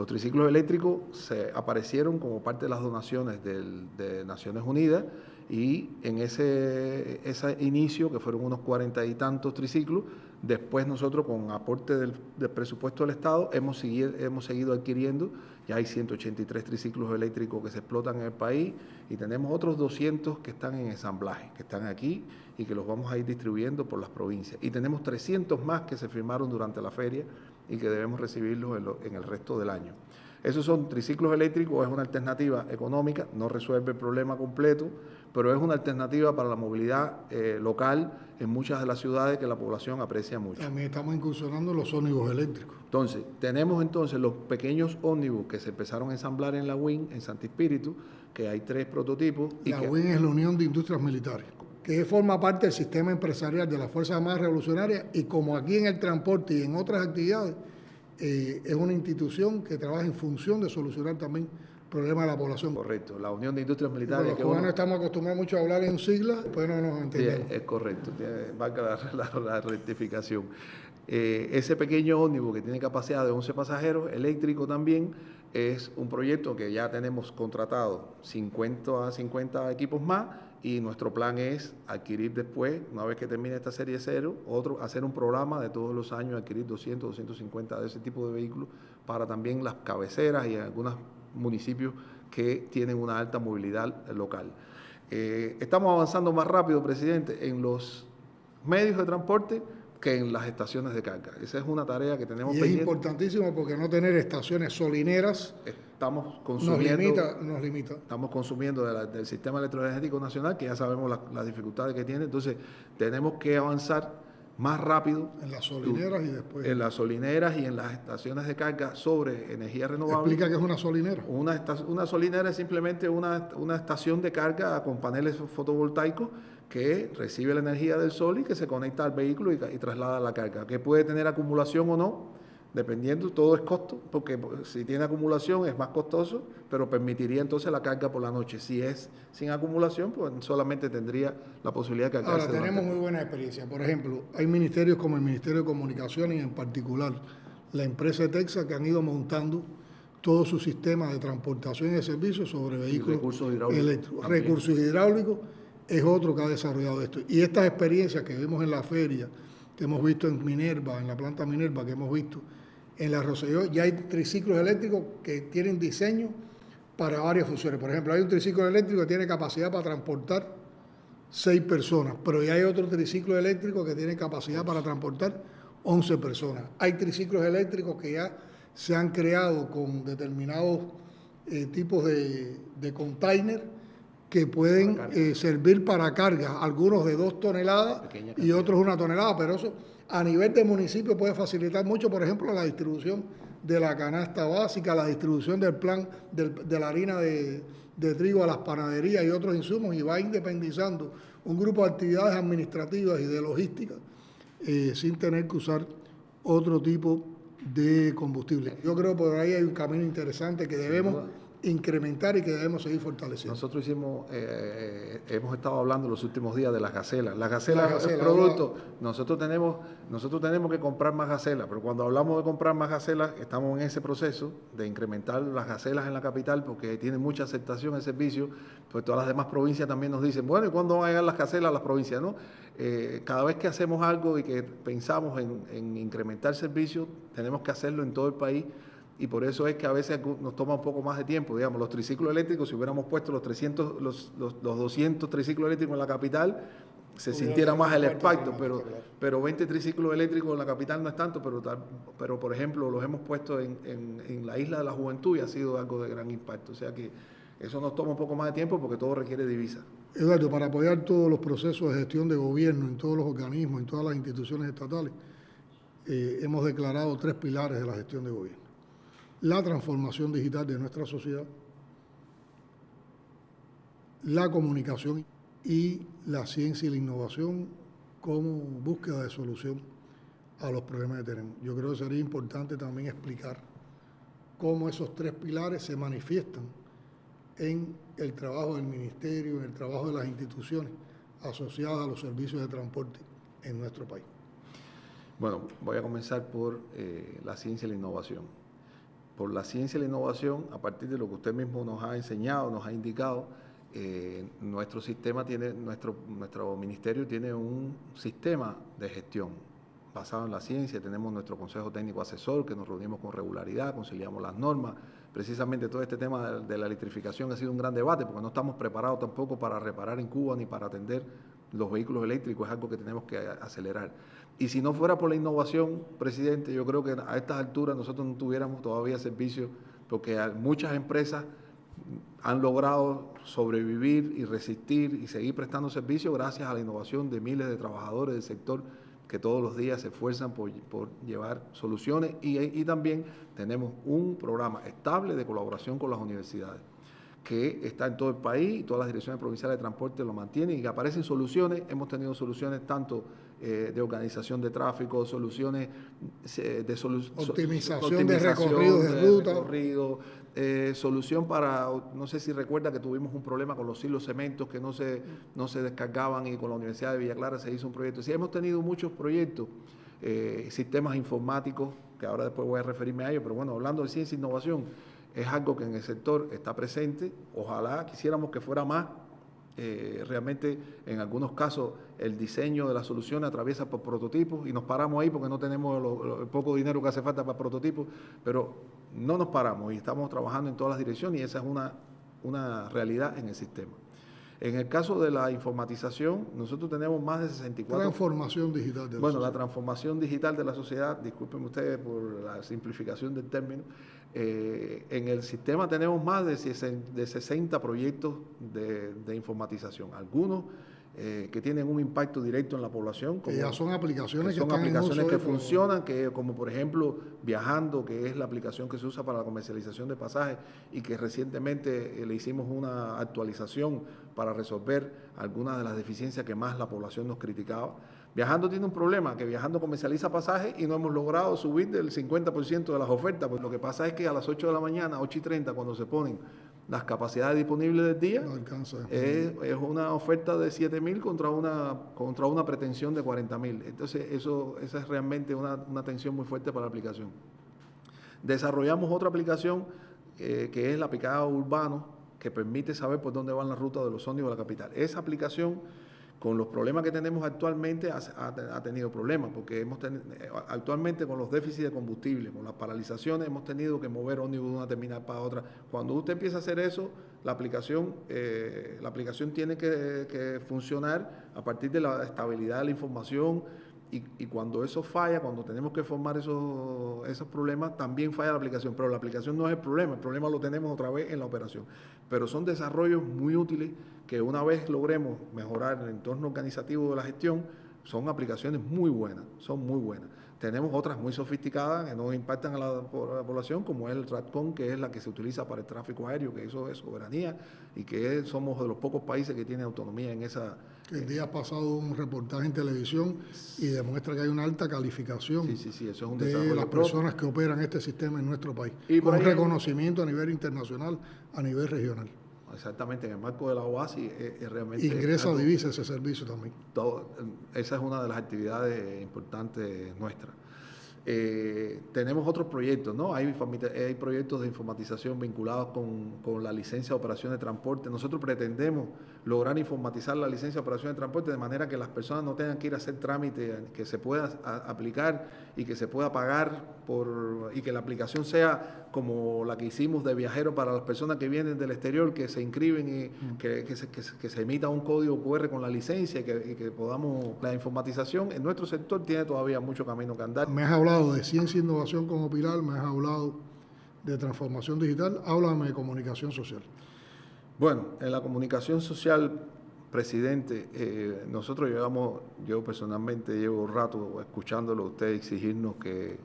Los triciclos eléctricos se aparecieron como parte de las donaciones de Naciones Unidas, y en ese inicio, que fueron unos 40 y tantos triciclos, después nosotros con aporte del presupuesto del Estado hemos seguido adquiriendo. Ya hay 183 triciclos eléctricos que se explotan en el país, y tenemos otros 200 que están en ensamblaje, que están aquí y que los vamos a ir distribuyendo por las provincias. Y tenemos 300 más que se firmaron durante la feria y que debemos recibirlos en el resto del año. Esos son triciclos eléctricos, es una alternativa económica, no resuelve el problema completo, pero es una alternativa para la movilidad local en muchas de las ciudades que la población aprecia mucho. También estamos incursionando en los ómnibus eléctricos. Entonces, tenemos los pequeños ómnibus que se empezaron a ensamblar en la UIN, en Santi Espíritu, que hay 3 prototipos. La UIN es la Unión de Industrias Militares, que forma parte del sistema empresarial de las Fuerzas Armadas Revolucionarias, y como aquí en el transporte y en otras actividades, es una institución que trabaja en función de solucionar también problemas de la población. Correcto, la Unión de Industrias Militares. Los cubanos estamos acostumbrados mucho a hablar en siglas, después no nos entendemos. Sí, es correcto, valga la rectificación. Ese pequeño ómnibus que tiene capacidad de 11 pasajeros, eléctrico también, es un proyecto que ya tenemos contratado 50 equipos más, y nuestro plan es adquirir después, una vez que termine esta serie 0, hacer un programa de todos los años, adquirir 200, 250 de ese tipo de vehículos para también las cabeceras y en algunos municipios que tienen una alta movilidad local. Estamos avanzando más rápido, presidente, en los medios de transporte que en las estaciones de carga. Esa es una tarea que tenemos pendiente. Es importantísimo, porque no tener estaciones solineras estamos consumiendo, nos limita. Estamos consumiendo del sistema electroenergético nacional, que ya sabemos las dificultades que tiene. Entonces, tenemos que avanzar más rápido en las solineras y después en las solineras y en las estaciones de carga sobre energía renovable. ¿Explica qué es una solinera? Una solinera es simplemente una estación de carga con paneles fotovoltaicos que recibe la energía del sol y que se conecta al vehículo y traslada la carga, que puede tener acumulación o no, dependiendo, todo es costo, porque si tiene acumulación es más costoso, pero permitiría entonces la carga por la noche. Si es sin acumulación, pues solamente tendría la posibilidad de cargarse. Ahora, tenemos muy buena experiencia. Por ejemplo, hay ministerios como el Ministerio de Comunicaciones, y en particular la empresa de Texas, que han ido montando todo su sistema de transportación y de servicios sobre vehículos eléctricos. Recursos hidráulicos es otro que ha desarrollado esto. Y estas experiencias que vimos en la feria, que hemos visto en Minerva, en la planta Minerva, que hemos visto en la Rosselló, ya hay triciclos eléctricos que tienen diseño para varias funciones. Por ejemplo, hay un triciclo eléctrico que tiene capacidad para transportar 6 personas, pero ya hay otro triciclo eléctrico que tiene capacidad para transportar 11 personas. Hay triciclos eléctricos que ya se han creado con determinados tipos de container que pueden servir para carga, algunos de 2 toneladas y otros 1 tonelada, pero eso a nivel de municipio puede facilitar mucho, por ejemplo, la distribución de la canasta básica, la distribución del plan de la harina de trigo a las panaderías y otros insumos, y va independizando un grupo de actividades administrativas y de logística sin tener que usar otro tipo de combustible. Yo creo que por ahí hay un camino interesante que debemos incrementar y que debemos seguir fortaleciendo. Nosotros hemos estado hablando los últimos días de las gacelas. Las gacelas es producto. Nosotros tenemos que comprar más gacelas, pero cuando hablamos de comprar más gacelas, estamos en ese proceso de incrementar las gacelas en la capital, porque tiene mucha aceptación el servicio. Pues todas las demás provincias también nos dicen, bueno, ¿y cuándo van a llegar las gacelas a las provincias? ¿No? Cada vez que hacemos algo y que pensamos en incrementar servicios, tenemos que hacerlo en todo el país. Y por eso es que a veces nos toma un poco más de tiempo. Digamos, los triciclos eléctricos, si hubiéramos puesto los 200 triciclos eléctricos en la capital, se sintiera más el impacto, pero 20 triciclos eléctricos en la capital no es tanto, pero por ejemplo los hemos puesto en la Isla de la Juventud y ha sido algo de gran impacto. O sea que eso nos toma un poco más de tiempo porque todo requiere divisa. Eduardo, para apoyar todos los procesos de gestión de gobierno en todos los organismos, en todas las instituciones estatales, hemos declarado 3 pilares de la gestión de gobierno: la transformación digital de nuestra sociedad, la comunicación y la ciencia y la innovación como búsqueda de solución a los problemas que tenemos. Yo creo que sería importante también explicar cómo esos 3 pilares se manifiestan en el trabajo del ministerio, en el trabajo de las instituciones asociadas a los servicios de transporte en nuestro país. Bueno, voy a comenzar por la ciencia y la innovación. por la ciencia y la innovación, a partir de lo que usted mismo nos ha enseñado, nos ha indicado, nuestro sistema tiene, nuestro ministerio tiene un sistema de gestión basado en la ciencia. Tenemos nuestro consejo técnico asesor, que nos reunimos con regularidad, conciliamos las normas. Precisamente todo este tema de la electrificación ha sido un gran debate, porque no estamos preparados tampoco para reparar en Cuba ni para atender los vehículos eléctricos. Es algo que tenemos que acelerar. Y si no fuera por la innovación, presidente, yo creo que a estas alturas nosotros no tuviéramos todavía servicios, porque muchas empresas han logrado sobrevivir y resistir y seguir prestando servicios gracias a la innovación de miles de trabajadores del sector que todos los días se esfuerzan por llevar soluciones, y también tenemos un programa estable de colaboración con las universidades que está en todo el país, y todas las direcciones provinciales de transporte lo mantienen, y que aparecen soluciones. Hemos tenido soluciones tanto de organización de tráfico, soluciones de optimización de recorridos de ruta, solución para, no sé si recuerda que tuvimos un problema con los silos cementos que no se descargaban, y con la Universidad de Villa Clara se hizo un proyecto. Sí, hemos tenido muchos proyectos, sistemas informáticos, que ahora después voy a referirme a ellos, pero bueno, hablando de ciencia e innovación, es algo que en el sector está presente. Ojalá quisiéramos que fuera más. Realmente en algunos casos el diseño de la solución atraviesa por prototipos, y nos paramos ahí porque no tenemos el poco dinero que hace falta para prototipos, pero no nos paramos y estamos trabajando en todas las direcciones, y esa es una realidad en el sistema. En el caso de la informatización, nosotros tenemos más de 64... Transformación digital de la sociedad. La transformación digital de la sociedad, disculpen ustedes por la simplificación del término. En el sistema tenemos más de 60 proyectos de informatización, algunos que tienen un impacto directo en la población. Que ya son aplicaciones que funcionan, como por ejemplo Viajando, que es la aplicación que se usa para la comercialización de pasajes, y que recientemente le hicimos una actualización para resolver algunas de las deficiencias que más la población nos criticaba. Viajando tiene un problema, que Viajando comercializa pasajes y no hemos logrado subir del 50% de las ofertas. Pues lo que pasa es que a las 8 de la mañana, 8:30, cuando se ponen las capacidades disponibles del día, no alcanza. Es una oferta de 7.000 contra una pretensión de 40.000. Entonces esa es realmente una tensión muy fuerte para la aplicación. Desarrollamos otra aplicación que es la aplicada urbano, que permite saber por dónde van las rutas de los ómnibus de la capital. Esa aplicación, con los problemas que tenemos actualmente, ha tenido problemas, porque actualmente con los déficits de combustible, con las paralizaciones, hemos tenido que mover ómnibus de una terminal para otra. Cuando usted empieza a hacer eso, la aplicación tiene que funcionar a partir de la estabilidad de la información, y cuando eso falla, cuando tenemos que formar esos problemas, también falla la aplicación. Pero la aplicación no es el problema lo tenemos otra vez en la operación. Pero son desarrollos muy útiles que, una vez logremos mejorar el entorno organizativo de la gestión, son aplicaciones muy buenas, son muy buenas. Tenemos otras muy sofisticadas que no impactan a la población, como es el TRATCON, que es la que se utiliza para el tráfico aéreo, que eso es soberanía, y que somos de los pocos países que tienen autonomía en esa... El día pasado un reportaje en televisión y demuestra que hay una alta calificación eso es un de las personas que operan este sistema en nuestro país, y con reconocimiento a nivel internacional, a nivel regional. Exactamente, en el marco de la OASI realmente... Ingresa a divisa ese servicio también. Esa es una de las actividades importantes nuestras. Tenemos otros proyectos, ¿no? Hay proyectos de informatización vinculados con la licencia de operación de transporte. Nosotros pretendemos lograr informatizar la licencia de operación de transporte de manera que las personas no tengan que ir a hacer trámite, que se pueda aplicar y que se pueda pagar y que la aplicación sea como la que hicimos de viajero para las personas que vienen del exterior, que se inscriben y que se emita un código QR con la licencia, y que podamos... La informatización en nuestro sector tiene todavía mucho camino que andar. Me has hablado de ciencia e innovación como pilar, me has hablado de transformación digital, háblame de comunicación social. Bueno, en la comunicación social, presidente, nosotros yo personalmente llevo rato escuchándolo a usted exigirnos que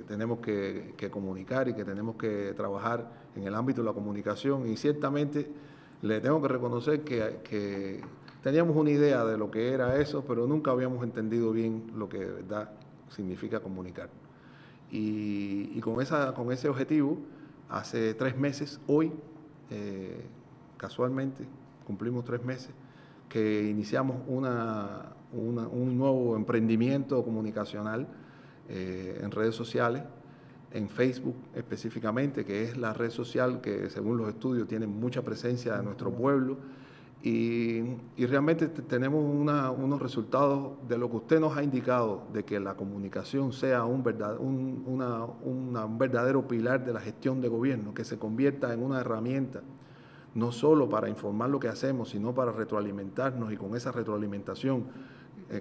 tenemos que comunicar y que tenemos que trabajar en el ámbito de la comunicación, y ciertamente le tengo que reconocer que teníamos una idea de lo que era eso, pero nunca habíamos entendido bien lo que de verdad significa comunicar. Y con ese objetivo, hace 3 meses, hoy, casualmente, cumplimos 3 meses, que iniciamos un nuevo emprendimiento comunicacional en redes sociales, en Facebook específicamente, que es la red social que según los estudios tiene mucha presencia de nuestro pueblo. Y realmente tenemos unos resultados de lo que usted nos ha indicado, de que la comunicación sea un verdadero pilar de la gestión de gobierno, que se convierta en una herramienta, no solo para informar lo que hacemos, sino para retroalimentarnos y con esa retroalimentación,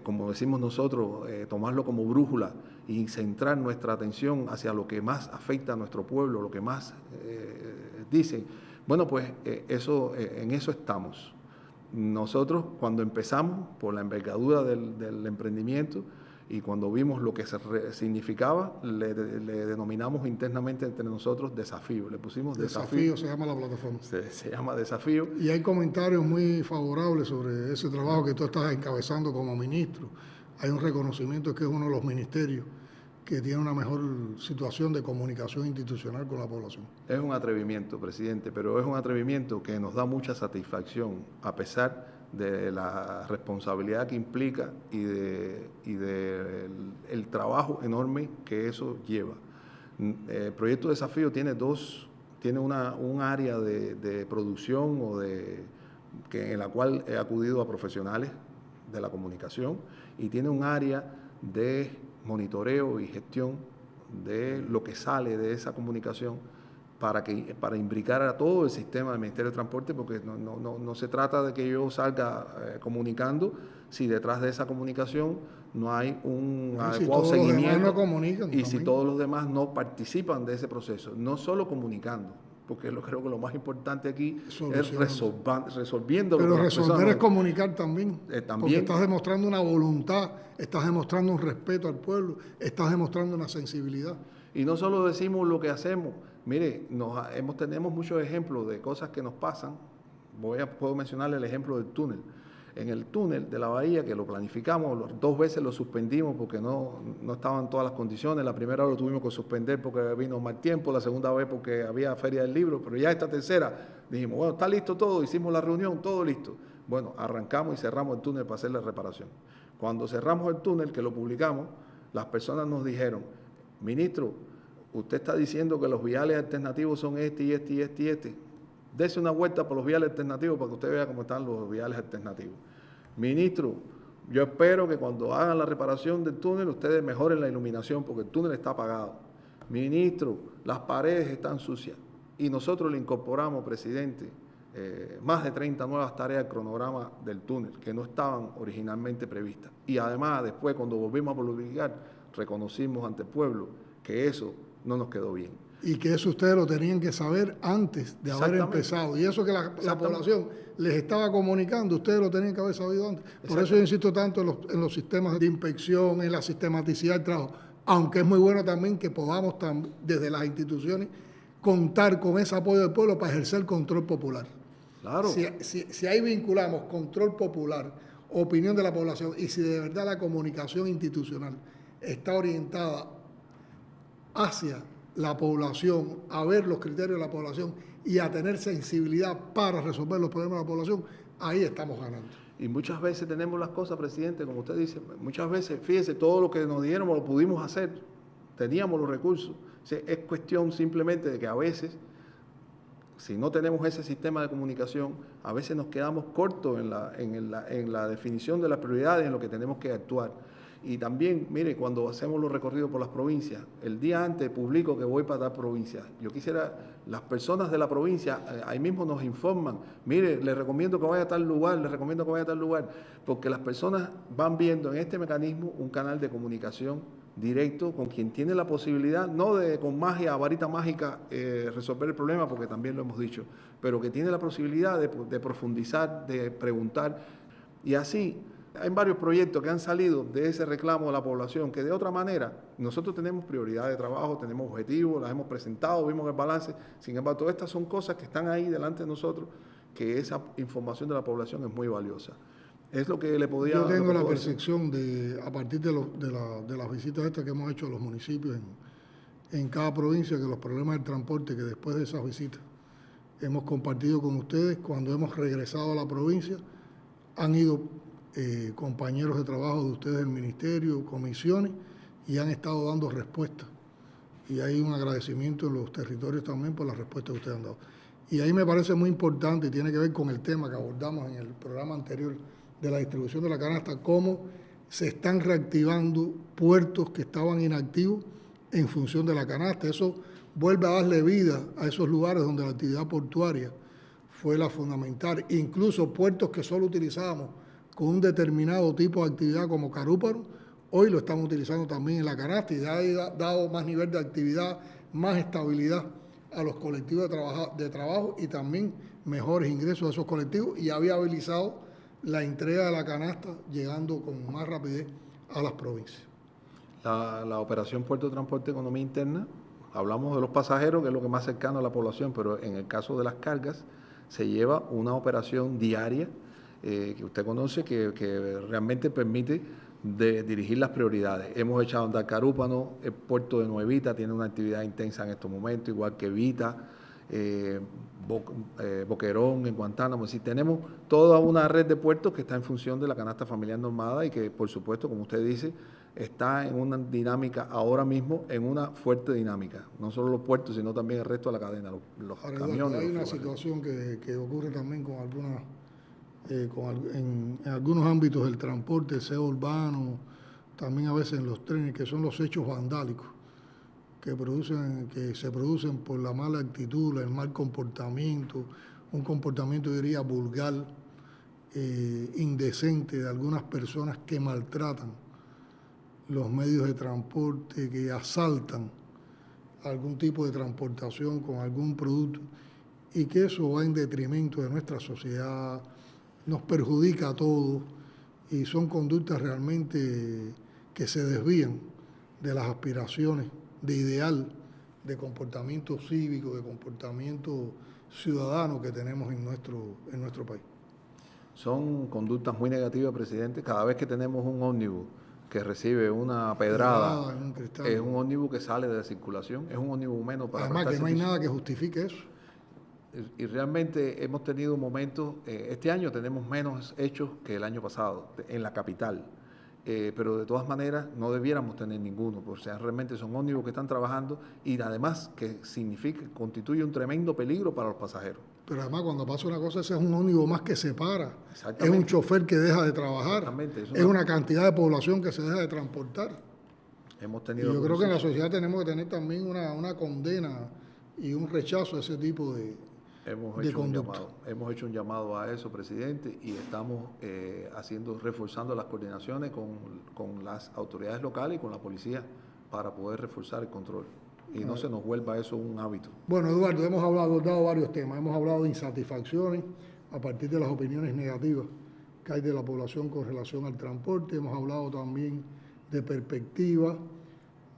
como decimos nosotros, tomarlo como brújula y centrar nuestra atención hacia lo que más afecta a nuestro pueblo, lo que más dicen. Bueno, pues en eso estamos. Nosotros, cuando empezamos, por la envergadura del emprendimiento y cuando vimos lo que significaba, le denominamos internamente entre nosotros desafío. Le pusimos desafío. Se llama la plataforma. Se llama desafío. Y hay comentarios muy favorables sobre ese trabajo que tú estás encabezando como ministro. Hay un reconocimiento que es uno de los ministerios que tiene una mejor situación de comunicación institucional con la población. Es un atrevimiento, presidente, pero es un atrevimiento que nos da mucha satisfacción, a pesar de la responsabilidad que implica y el trabajo enorme que eso lleva. El proyecto Desafío tiene un área de producción en la cual he acudido a profesionales de la comunicación, y tiene un área de monitoreo y gestión de lo que sale de esa comunicación para imbricar a todo el sistema del Ministerio de Transporte, porque no se trata de que yo salga comunicando si detrás de esa comunicación no hay un adecuado seguimiento y si todos los demás no participan de ese proceso, no solo comunicando, porque creo que lo más importante aquí es resolviendo. Pero resolver es comunicar también, porque estás demostrando una voluntad, estás demostrando un respeto al pueblo, estás demostrando una sensibilidad. Y no solo decimos lo que hacemos, mire, tenemos muchos ejemplos de cosas que nos pasan. Puedo mencionarle el ejemplo del túnel. En el túnel de la bahía, que lo planificamos, 2 veces lo suspendimos porque no estaban todas las condiciones. La primera lo tuvimos que suspender porque vino mal tiempo, la segunda vez porque había Feria del Libro, pero ya esta tercera dijimos, bueno, está listo todo, hicimos la reunión, todo listo. Bueno, arrancamos y cerramos el túnel para hacer la reparación. Cuando cerramos el túnel, que lo publicamos, las personas nos dijeron, ministro, usted está diciendo que los viales alternativos son este. Dese una vuelta por los viales alternativos para que usted vea cómo están los viales alternativos. Ministro, yo espero que cuando hagan la reparación del túnel ustedes mejoren la iluminación porque el túnel está apagado. Ministro, las paredes están sucias. Y nosotros le incorporamos, presidente, más de 30 nuevas tareas al cronograma del túnel que no estaban originalmente previstas. Y además, después, cuando volvimos a publicar, reconocimos ante el pueblo que eso no nos quedó bien. Y que eso ustedes lo tenían que saber antes de haber empezado. Y eso que la población les estaba comunicando, ustedes lo tenían que haber sabido antes. Por eso yo insisto tanto en los sistemas de inspección, en la sistematicidad del trabajo. Aunque es muy bueno también que podamos, desde las instituciones, contar con ese apoyo del pueblo para ejercer control popular. Claro. Si ahí vinculamos control popular, opinión de la población, y si de verdad la comunicación institucional está orientada hacia la población, a ver los criterios de la población y a tener sensibilidad para resolver los problemas de la población, ahí estamos ganando. Y muchas veces tenemos las cosas, presidente, como usted dice, muchas veces, fíjese, todo lo que nos dieron lo pudimos hacer, teníamos los recursos. O sea, es cuestión simplemente de que a veces, si no tenemos ese sistema de comunicación, a veces nos quedamos cortos en la definición de las prioridades en lo que tenemos que actuar. Y también, mire, cuando hacemos los recorridos por las provincias, el día antes publico que voy para tal provincia. Yo quisiera, las personas de la provincia, ahí mismo nos informan, mire, les recomiendo que vaya a tal lugar, porque las personas van viendo en este mecanismo un canal de comunicación directo con quien tiene la posibilidad, no de con magia, varita mágica, resolver el problema, porque también lo hemos dicho, pero que tiene la posibilidad de profundizar, de preguntar, y así. Hay varios proyectos que han salido de ese reclamo de la población que de otra manera nosotros tenemos prioridad de trabajo, tenemos objetivos, las hemos presentado, vimos el balance. Sin embargo, todas estas son cosas que están ahí delante de nosotros, que esa información de la población es muy valiosa. Es lo que le podía... Yo tengo la percepción a partir de las visitas estas que hemos hecho a los municipios en cada provincia, que los problemas del transporte que después de esas visitas hemos compartido con ustedes, cuando hemos regresado a la provincia, han ido... compañeros de trabajo de ustedes del ministerio, comisiones, y han estado dando respuesta y hay un agradecimiento en los territorios también por la respuesta que ustedes han dado. Y ahí me parece muy importante y tiene que ver con el tema que abordamos en el programa anterior de la distribución de la canasta, cómo se están reactivando puertos que estaban inactivos en función de la canasta. Eso vuelve a darle vida a esos lugares donde la actividad portuaria fue la fundamental. Incluso puertos que solo utilizábamos con un determinado tipo de actividad como Carúpano, hoy lo estamos utilizando también en la canasta y ha dado más nivel de actividad, más estabilidad a los colectivos de trabajo y también mejores ingresos a esos colectivos y ha viabilizado la entrega de la canasta llegando con más rapidez a las provincias. La operación Puerto de Transporte Economía Interna, hablamos de los pasajeros, que es lo que más cercano a la población, pero en el caso de las cargas se lleva una operación diaria que usted conoce que realmente permite dirigir las prioridades. Hemos echado a andar Carúpano, el puerto de Nuevita tiene una actividad intensa en estos momentos, igual que Vita, Boquerón, en Guantánamo. Es decir, tenemos toda una red de puertos que está en función de la canasta familiar normada y que, por supuesto, como usted dice, está en una dinámica ahora mismo, en una fuerte dinámica. No solo los puertos, sino también el resto de la cadena, los camiones. Hay una situación que ocurre también con algunas... en algunos ámbitos del transporte, sea urbano, también a veces en los trenes, que son los hechos vandálicos que se producen por la mala actitud, el mal comportamiento, un comportamiento, diría, vulgar, indecente de algunas personas que maltratan los medios de transporte, que asaltan algún tipo de transportación con algún producto y que eso va en detrimento de nuestra sociedad, nos perjudica a todos y son conductas realmente que se desvían de las aspiraciones de ideal de comportamiento cívico, de comportamiento ciudadano que tenemos en nuestro país. Son conductas muy negativas, presidente. Cada vez que tenemos un ómnibus que recibe una pedrada, es un ómnibus que sale de la circulación, es un ómnibus menos para... Además que no hay nada que justifique eso. Y realmente hemos tenido momentos, este año tenemos menos hechos que el año pasado en la capital, pero de todas maneras no debiéramos tener ninguno, porque realmente son ómnibus que están trabajando y además que constituye un tremendo peligro para los pasajeros. Pero además cuando pasa una cosa, ese es un ómnibus más que se para, es un chofer que deja de trabajar, es una cantidad de población que se deja de transportar. Hemos tenido y yo creo que en la sociedad tenemos que tener también una condena y un rechazo a ese tipo de conducta. Hemos hecho un llamado a eso, presidente, y estamos reforzando las coordinaciones con las autoridades locales y con la policía para poder reforzar el control y no se nos vuelva eso un hábito. Bueno, Eduardo, hemos abordado varios temas, hemos hablado de insatisfacciones a partir de las opiniones negativas que hay de la población con relación al transporte, hemos hablado también de perspectivas,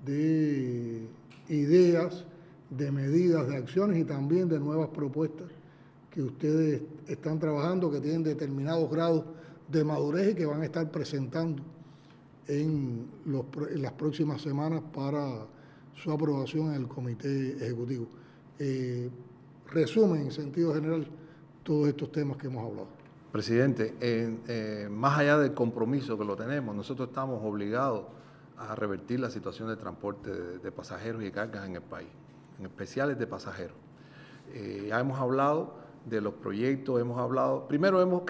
de ideas, de medidas, de acciones y también de nuevas propuestas que ustedes están trabajando, que tienen determinados grados de madurez y que van a estar presentando en las próximas semanas para su aprobación en el Comité Ejecutivo. Resumen en sentido general todos estos temas que hemos hablado. Presidente, más allá del compromiso que lo tenemos, nosotros estamos obligados a revertir la situación de transporte de pasajeros y cargas en el país, en especiales de pasajeros. Ya hemos hablado de los proyectos, primero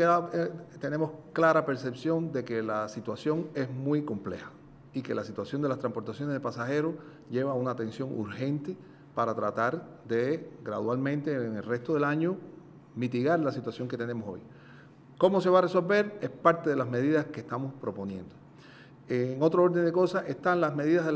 tenemos clara percepción de que la situación es muy compleja y que la situación de las transportaciones de pasajeros lleva a una atención urgente para tratar de gradualmente en el resto del año mitigar la situación que tenemos hoy. ¿Cómo se va a resolver? Es parte de las medidas que estamos proponiendo. En otro orden de cosas están las medidas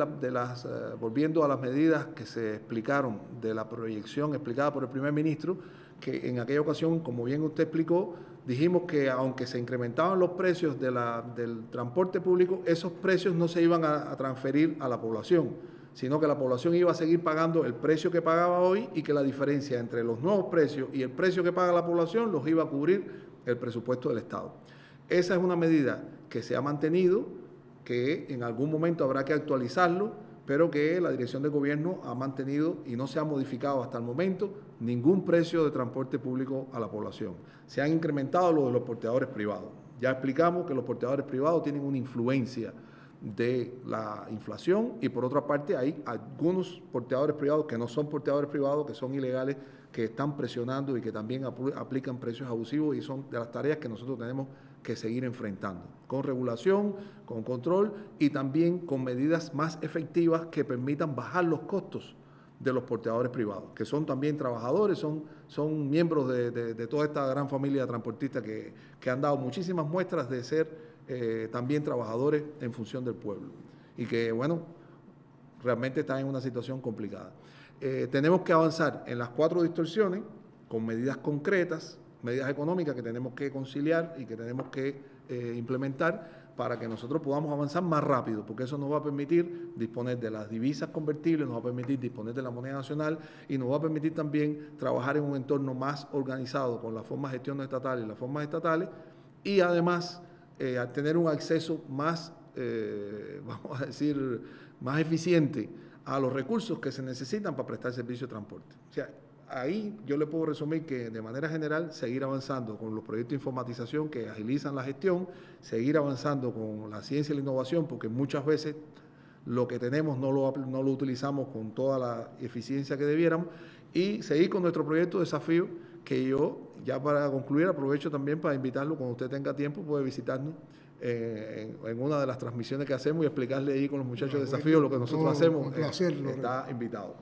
volviendo a las medidas que se explicaron de la proyección explicada por el primer ministro, que en aquella ocasión, como bien usted explicó, dijimos que aunque se incrementaban los precios del transporte público, esos precios no se iban a transferir a la población, sino que la población iba a seguir pagando el precio que pagaba hoy y que la diferencia entre los nuevos precios y el precio que paga la población los iba a cubrir el presupuesto del Estado. Esa es una medida que se ha mantenido, que en algún momento habrá que actualizarlo, pero que la dirección de gobierno ha mantenido y no se ha modificado hasta el momento ningún precio de transporte público a la población. Se han incrementado los de los porteadores privados. Ya explicamos que los porteadores privados tienen una influencia de la inflación, y por otra parte hay algunos porteadores privados que no son porteadores privados, que son ilegales, que están presionando y que también aplican precios abusivos, y son de las tareas que nosotros tenemos que seguir enfrentando, con regulación, con control y también con medidas más efectivas que permitan bajar los costos de los porteadores privados, que son también trabajadores, son miembros de toda esta gran familia de transportistas que han dado muchísimas muestras de ser también trabajadores en función del pueblo, y que, bueno, realmente están en una situación complicada. Tenemos que avanzar en las 4 distorsiones con medidas concretas, medidas económicas que tenemos que conciliar y que tenemos que implementar para que nosotros podamos avanzar más rápido, porque eso nos va a permitir disponer de las divisas convertibles, nos va a permitir disponer de la moneda nacional y nos va a permitir también trabajar en un entorno más organizado con las formas de gestión estatales y las formas estatales, y además a tener un acceso más, vamos a decir, más eficiente a los recursos que se necesitan para prestar servicio de transporte. O sea, ahí yo le puedo resumir que de manera general seguir avanzando con los proyectos de informatización que agilizan la gestión, seguir avanzando con la ciencia y la innovación, porque muchas veces lo que tenemos no lo utilizamos con toda la eficiencia que debiéramos, y seguir con nuestro proyecto de desafío, que yo, ya para concluir, aprovecho también para invitarlo, cuando usted tenga tiempo, puede visitarnos en una de las transmisiones que hacemos y explicarle ahí con los muchachos de desafío lo que nosotros hacemos. Un placer, está invitado.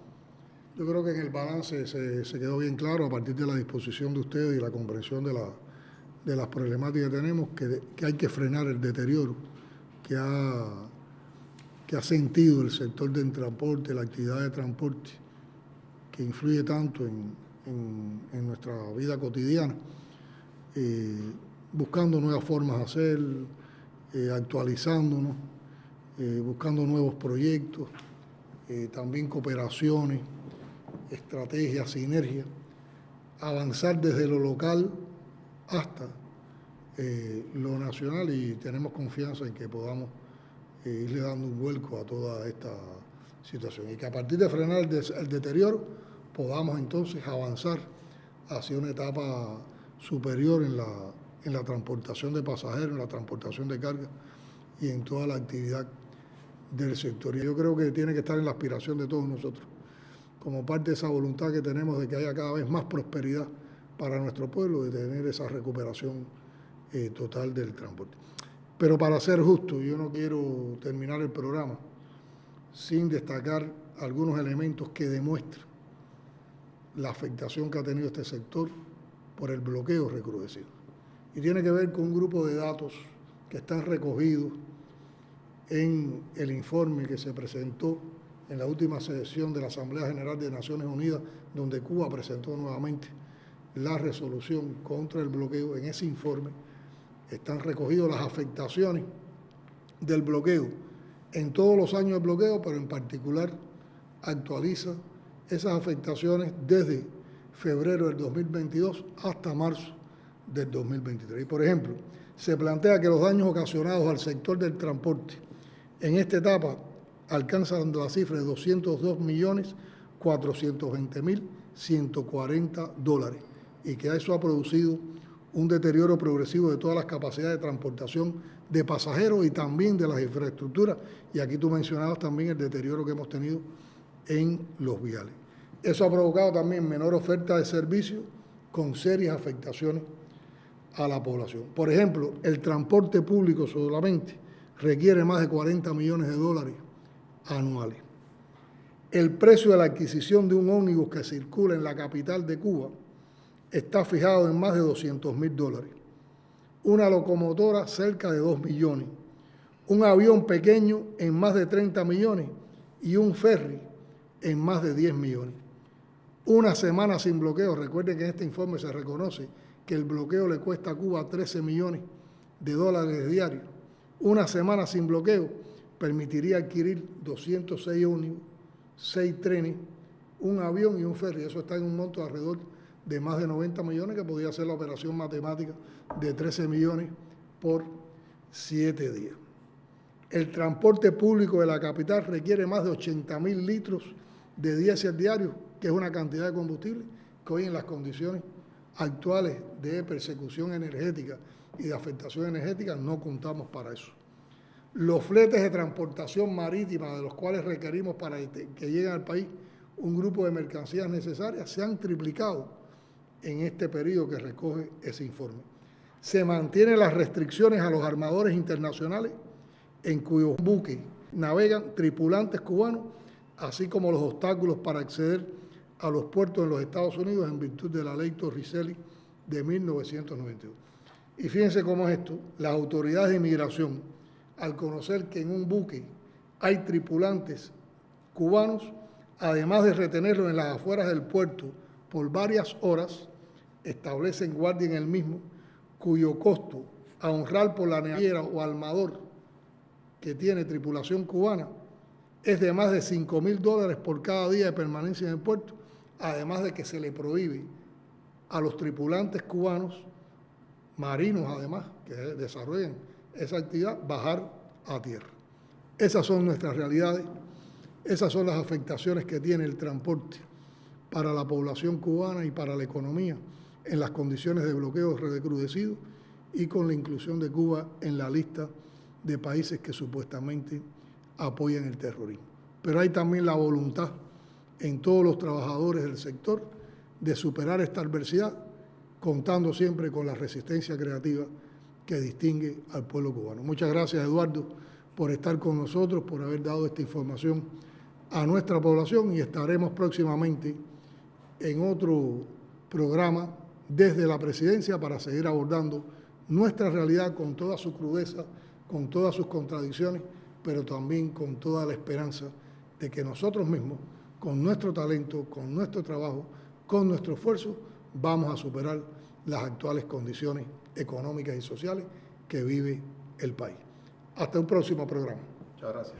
Yo creo que en el balance se quedó bien claro, a partir de la disposición de ustedes y la comprensión de las problemáticas que tenemos, que hay que frenar el deterioro que ha sentido el sector del transporte, la actividad de transporte, que influye tanto en nuestra vida cotidiana, buscando nuevas formas de hacer, actualizándonos, buscando nuevos proyectos, también cooperaciones, estrategias, sinergias, avanzar desde lo local hasta lo nacional, y tenemos confianza en que podamos irle dando un vuelco a toda esta situación, y que a partir de frenar el deterioro podamos entonces avanzar hacia una etapa superior en la transportación de pasajeros, en la transportación de carga y en toda la actividad del sector. Y yo creo que tiene que estar en la aspiración de todos nosotros, como parte de esa voluntad que tenemos de que haya cada vez más prosperidad para nuestro pueblo, de tener esa recuperación total del transporte. Pero para ser justo, yo no quiero terminar el programa sin destacar algunos elementos que demuestran la afectación que ha tenido este sector por el bloqueo recrudecido. Y tiene que ver con un grupo de datos que están recogidos en el informe que se presentó en la última sesión de la Asamblea General de Naciones Unidas, donde Cuba presentó nuevamente la resolución contra el bloqueo. En ese informe están recogidas las afectaciones del bloqueo en todos los años de bloqueo, pero en particular actualiza esas afectaciones desde febrero del 2022 hasta marzo del 2023. Y, por ejemplo, se plantea que los daños ocasionados al sector del transporte en esta etapa alcanzan la cifra de $202.420.140, y que eso ha producido un deterioro progresivo de todas las capacidades de transportación de pasajeros y también de las infraestructuras. Y aquí tú mencionabas también el deterioro que hemos tenido en los viales. Eso ha provocado también menor oferta de servicios con serias afectaciones a la población. Por ejemplo, el transporte público solamente requiere más de $40 millones anuales. El precio de la adquisición de un ómnibus que circula en la capital de Cuba está fijado en más de $200.000. Una locomotora cerca de 2 millones. Un avión pequeño en más de 30 millones y un ferry en más de 10 millones. Una semana sin bloqueo. Recuerden que en este informe se reconoce que el bloqueo le cuesta a Cuba $13 millones diarios. Una semana sin bloqueo permitiría adquirir 206 ómnibus, 6 trenes, un avión y un ferry. Eso está en un monto alrededor de más de 90 millones, que podría ser la operación matemática de 13 millones por 7 días. El transporte público de la capital requiere más de 80.000 litros de diésel diario, que es una cantidad de combustible que hoy, en las condiciones actuales de persecución energética y de afectación energética, no contamos para eso. Los fletes de transportación marítima de los cuales requerimos para que lleguen al país un grupo de mercancías necesarias se han triplicado en este periodo que recoge ese informe. Se mantienen las restricciones a los armadores internacionales en cuyos buques navegan tripulantes cubanos, así como los obstáculos para acceder a los puertos en los Estados Unidos en virtud de la ley Torricelli de 1992. Y fíjense cómo es esto: las autoridades de inmigración, al conocer que en un buque hay tripulantes cubanos, además de retenerlos en las afueras del puerto por varias horas, establecen guardia en el mismo, cuyo costo a honrar por la naviera o armador que tiene tripulación cubana es de más de $5,000 por cada día de permanencia en el puerto, además de que se le prohíbe a los tripulantes cubanos, marinos además, que desarrollen esa actividad, bajar a tierra. Esas son nuestras realidades, esas son las afectaciones que tiene el transporte para la población cubana y para la economía en las condiciones de bloqueo recrudecido y con la inclusión de Cuba en la lista de países que supuestamente apoyan el terrorismo. Pero hay también la voluntad en todos los trabajadores del sector de superar esta adversidad, contando siempre con la resistencia creativa que distingue al pueblo cubano. Muchas gracias, Eduardo, por estar con nosotros, por haber dado esta información a nuestra población, y estaremos próximamente en otro programa desde la presidencia para seguir abordando nuestra realidad con toda su crudeza, con todas sus contradicciones, pero también con toda la esperanza de que nosotros mismos, con nuestro talento, con nuestro trabajo, con nuestro esfuerzo, vamos a superar las actuales condiciones económicas y sociales que vive el país. Hasta un próximo programa. Muchas gracias.